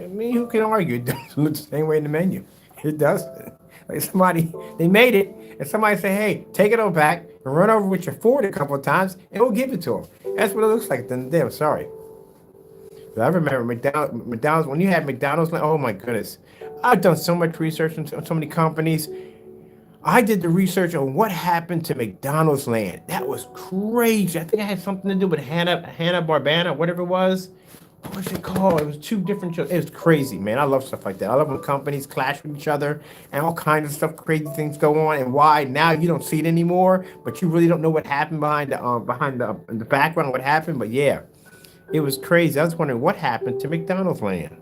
mean, who can argue? It doesn't look the same way in the menu. It doesn't. Like somebody, they made it, and somebody say, hey, take it all back and run over with your Ford a couple of times, and we'll give it to them. That's what it looks like then. I'm sorry. But I remember McDonald's, when you had McDonald's, oh my goodness. I've done so much research on so many companies. I did the research on what happened to McDonald's land. That was crazy. I think it had something to do with Hanna-Barbera, whatever it was. What was it called? It was two different shows. It was crazy, man. I love stuff like that. I love when companies clash with each other and all kinds of stuff, crazy things go on, and why now you don't see it anymore, but you really don't know what happened behind the background, what happened. But yeah, it was crazy. I was wondering what happened to McDonald's land.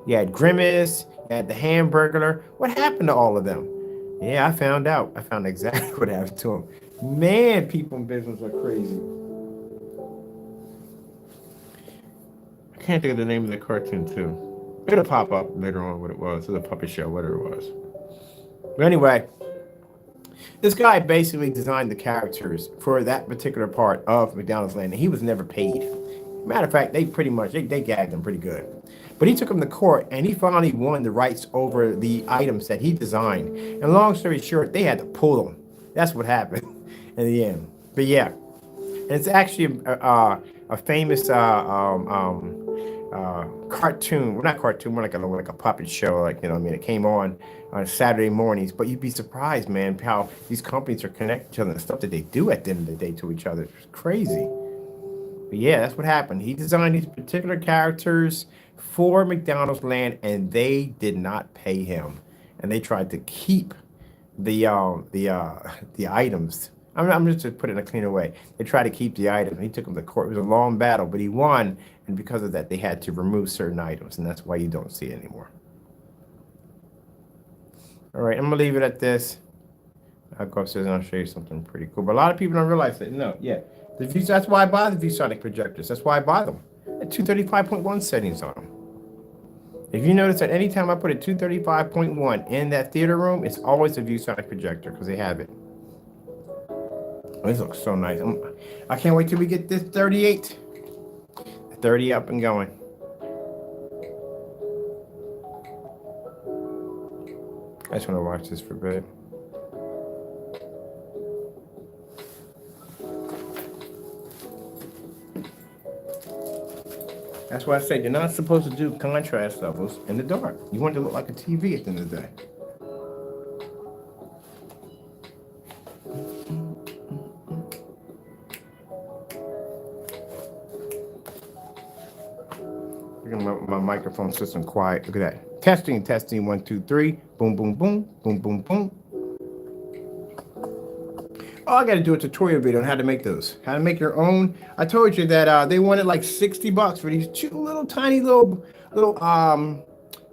You had Grimace, you had the Hamburglar. What happened to all of them? Yeah, I found out. I found exactly what happened to them. Man, people in business are crazy. I can't think of the name of the cartoon, too. It'll pop up later on what it was. It was a puppet show, whatever it was. But anyway, this guy basically designed the characters for that particular part of McDonald's land, and he was never paid. Matter of fact, they gagged him pretty good. But he took him to court, and he finally won the rights over the items that he designed. And long story short, they had to pull him. That's what happened in the end. But yeah, and it's actually a famous cartoon. Well, not cartoon, more like a puppet show. Like, you know, I mean, it came on Saturday mornings. But you'd be surprised, man, how these companies are connected to each other and the stuff that they do at the end of the day to each other. It's crazy. But yeah, that's what happened. He designed these particular characters for McDonald's land, and they did not pay him. And they tried to keep the items. I'm just to put it in a cleaner way. They tried to keep the items. He took them to court. It was a long battle, but he won. And because of that, they had to remove certain items, and that's why you don't see it anymore. All right, I'm gonna leave it at this. I'll go upstairs and I'll show you something pretty cool. But a lot of people don't realize that. No, yeah. That's why I buy the ViewSonic projectors. That's why I buy them. At 235.1 settings on them. If you notice at any time I put a 235.1 in that theater room, it's always a ViewSonic projector because they have it. This looks so nice. I can't wait till we get this 30 up and going. I just want to watch this for a bit. That's why I said you're not supposed to do contrast levels in the dark. You want it to look like a TV at the end of the day. my microphone system quiet. Look at that. Testing, 1, 2, 3. Boom, boom, boom, boom, boom, boom. Oh, I got to do a tutorial video on how to make those. How to make your own. I told you that they wanted like $60 for these two little tiny little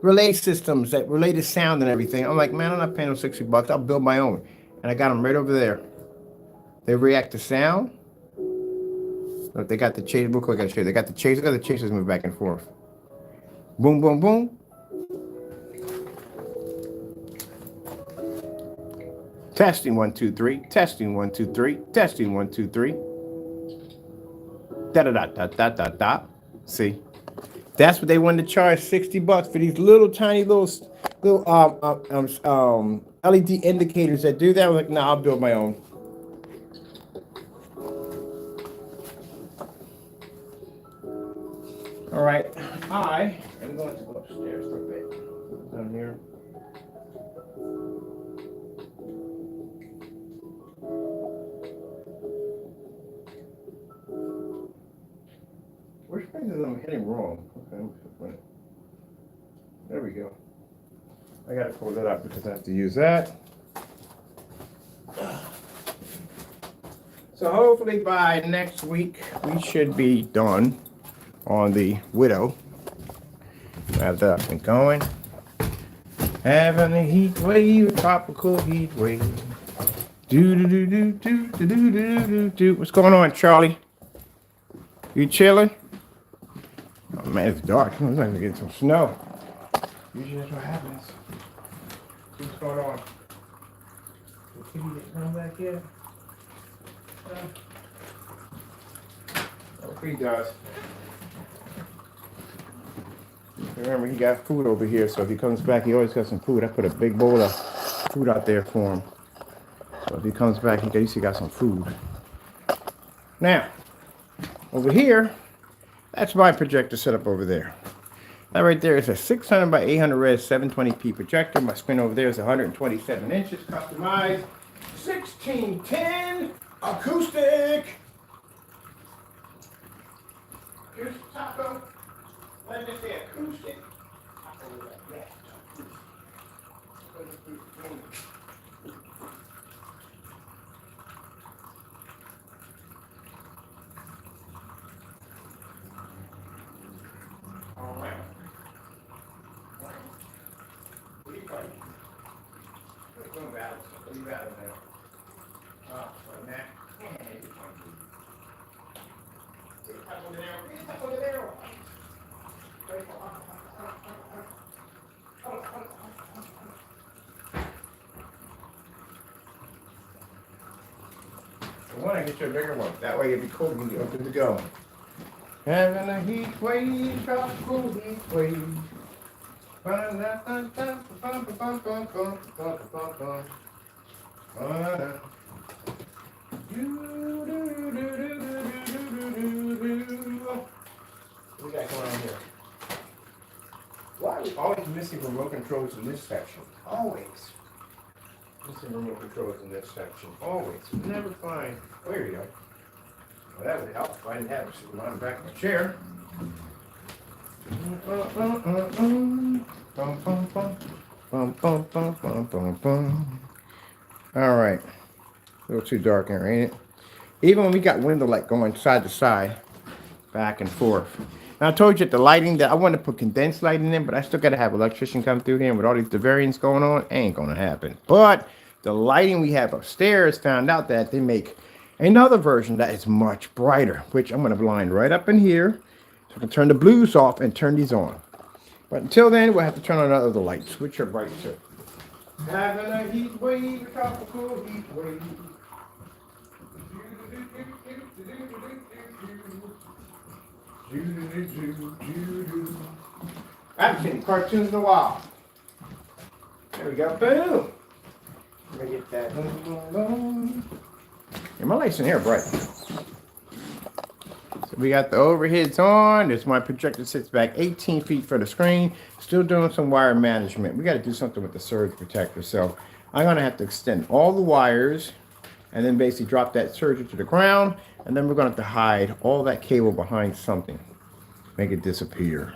relay systems that relay the sound and everything. I'm like, man, I'm not paying them $60. I'll build my own. And I got them right over there. They react to sound. Look, they got the chase. Real quick, I gotta show you. They got the chase. Look at the chasers move back and forth. Boom, boom, boom. Testing 1, 2, 3. Testing 1, 2, 3. Testing 1, 2, 3. Da da da da da da da. See, that's what they wanted to charge $60 for these little tiny little LED indicators that do that. I was like, nah, I'll build my own. All right, I am going to go upstairs for a bit. Down here. Which one is I'm hitting wrong? Okay, there we go. I gotta pull that up because I have to use that. So hopefully by next week we should be done on the Widow. Have that up and going. Having a heat wave, tropical heat wave. Do do do do do do do do do. What's going on, Charlie? You chilling? Oh man, it's dark. I'm gonna get some snow. Usually that's what happens. What's going on? Can you get run back here? Oh, he does. Remember, he got food over here, so if he comes back, he always got some food. I put a big bowl of food out there for him. So if he comes back, he at least got some food. Now, over here, that's my projector setup over there. That right there is a 600 by 800 res 720p projector. My screen over there is 127 inches, customized, 1610 acoustic. Here's the taco. Let me say acoustic. All right. What are you fighting? What's going on? What are you battling now? Oh, right now. I want to get you a bigger one. That way it'll be cool. You can be open to go. Having a heat wave, tropical heat wave. What we got going on here? Why are we always missing remote controls in this section? Always. Missing remote controls in this section. Always. Never find. Oh, here we go. Well, that would help if I didn't have it sitting on the back of my chair. All right. A little too dark here, ain't it? Even when we got window light going side to side, back and forth. Now I told you that the lighting that I want to put condensed lighting in, but I still got to have electrician come through here, and with all these variants going on, ain't gonna happen. But the lighting we have upstairs, found out that they make another version that is much brighter, which I'm gonna blind right up in here, so I can turn the blues off and turn these on. But until then, we'll have to turn on other lights, which are bright too. Having a heat wave, a tropical heat wave. I haven't seen cartoons in a while. There we go. Boom. Let me get that. Yeah, my lights in here are bright. So we got the overheads on. This my projector sits back 18 feet from the screen. Still doing some wire management. We got to do something with the surge protector. So I'm going to have to extend all the wires and then basically drop that surge into the ground. And then we're going to have to hide all that cable behind something. Make it disappear.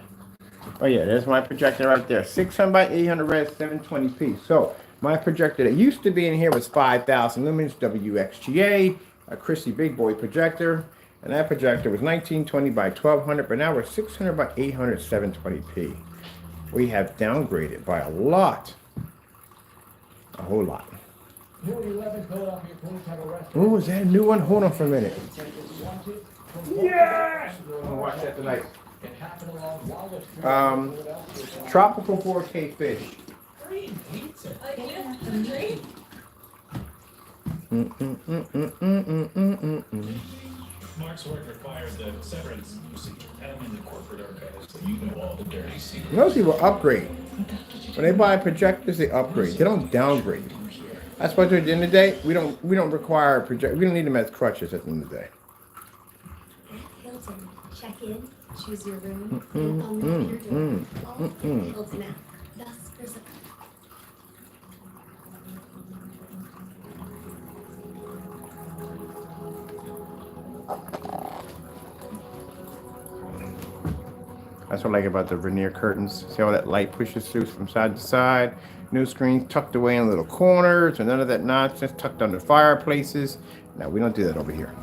Oh yeah, there's my projector right there. 600 by 800 res, 720p. So my projector that used to be in here was 5,000 lumens, WXGA, a Christie Big Boy projector. And that projector was 1920 by 1200, but now we're 600 by 800, 720p. We have downgraded by a lot. A whole lot. Oh, is that a new one? Hold on for a minute. Yes! I'm gonna watch that tonight. Tropical 4K fish. Mark's work requires the severance procedure. I'm in the corporate archives, so you know all the dirty secrets. Most people upgrade. When they buy projectors, they upgrade. They don't downgrade. That's why at the end of the day, we don't require a projector. We don't need them as crutches at the end of the day. Hilton, check in, choose your room, and unlock your door. All through the Hilton app. Thus, there's a That's what I like about the veneer curtains. See how that light pushes through from side to side. New screens tucked away in little corners, and none of that nonsense tucked under fireplaces. No, we don't do that over here.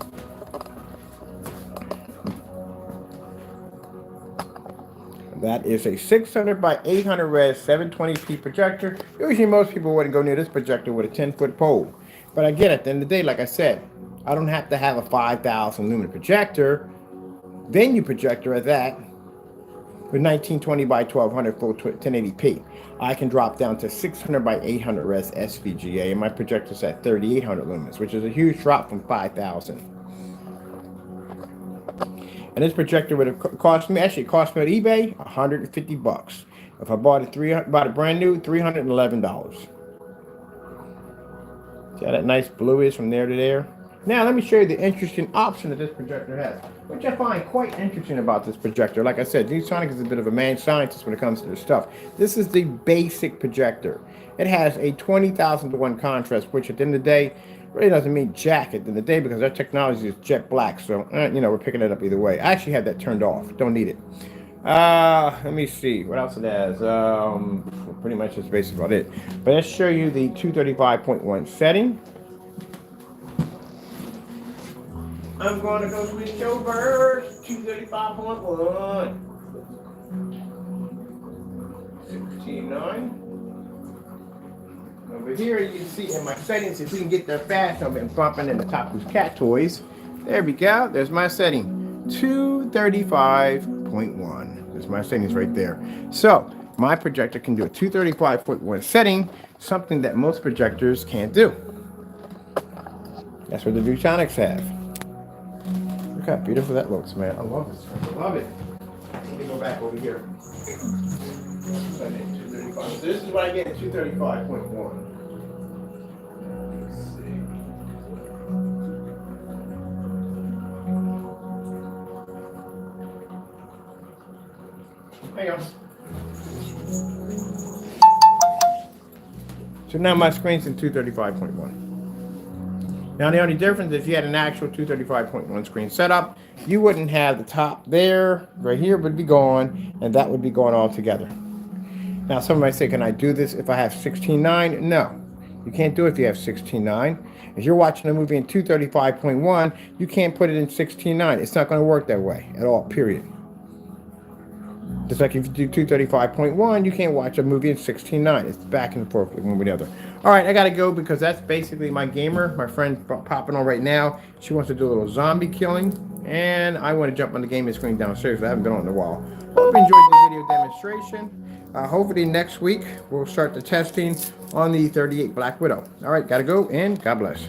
That is a 600 by 800 res 720p projector. Usually most people wouldn't go near this projector with a 10-foot pole. But again, at the end of the day, like I said, I don't have to have a 5,000 lumen projector. Then you projector at that with 1920 by 1200 full 1080p. I can drop down to 600 by 800 res SVGA, and my projector's at 3,800 lumens, which is a huge drop from 5,000. And this projector would have cost me, actually it cost me at eBay, 150 bucks. If I bought it brand new, $311. See how that nice blue is from there to there? Now let me show you the interesting option that this projector has, which I find quite interesting about this projector. Like I said, D-Sonic is a bit of a mad scientist when it comes to this stuff. This is the basic projector. It has a 20,000 to 1 contrast, which at the end of the day, really doesn't mean jack at the end of the day because our technology is jet black. So, you know, we're picking it up either way. I actually have that turned off. Don't need it. Let me see. What else it has? Pretty much that's basically about it. But let's show you the 235.1 setting. I'm going to go switch over 235.1. 16.9. Over here, you can see in my settings, if we can get there fast, I've been bumping in the top of these cat toys. There we go. There's my setting. 235.1. There's my settings right there. So, my projector can do a 235.1 setting, something that most projectors can't do. That's what the D-Sonics have. Look how beautiful that looks, man. I love this. I love it. Let me go back over here. So this is what I get at 235.1. Let's see. Hang on. So now my screen's in 235.1. Now the only difference is if you had an actual 235.1 screen setup, you wouldn't have the top there, right here would be gone, and that would be gone all together. Now some might say, can I do this if I have 16:9? No, you can't do it if you have 16:9. If you're watching a movie in 235.1, you can't put it in 16:9. It's not going to work that way at all, period. Just like if you do 235.1, you can't watch a movie in 16:9. It's back and forth with one or the other. All right, I got to go because that's basically my gamer. My friend popping on right now. She wants to do a little zombie killing. And I want to jump on the gaming screen downstairs. I haven't been on in a while. Hope you enjoyed the video demonstration. Hopefully next week, we'll start the testing on the 38 Black Widow. All right, got to go, and God bless.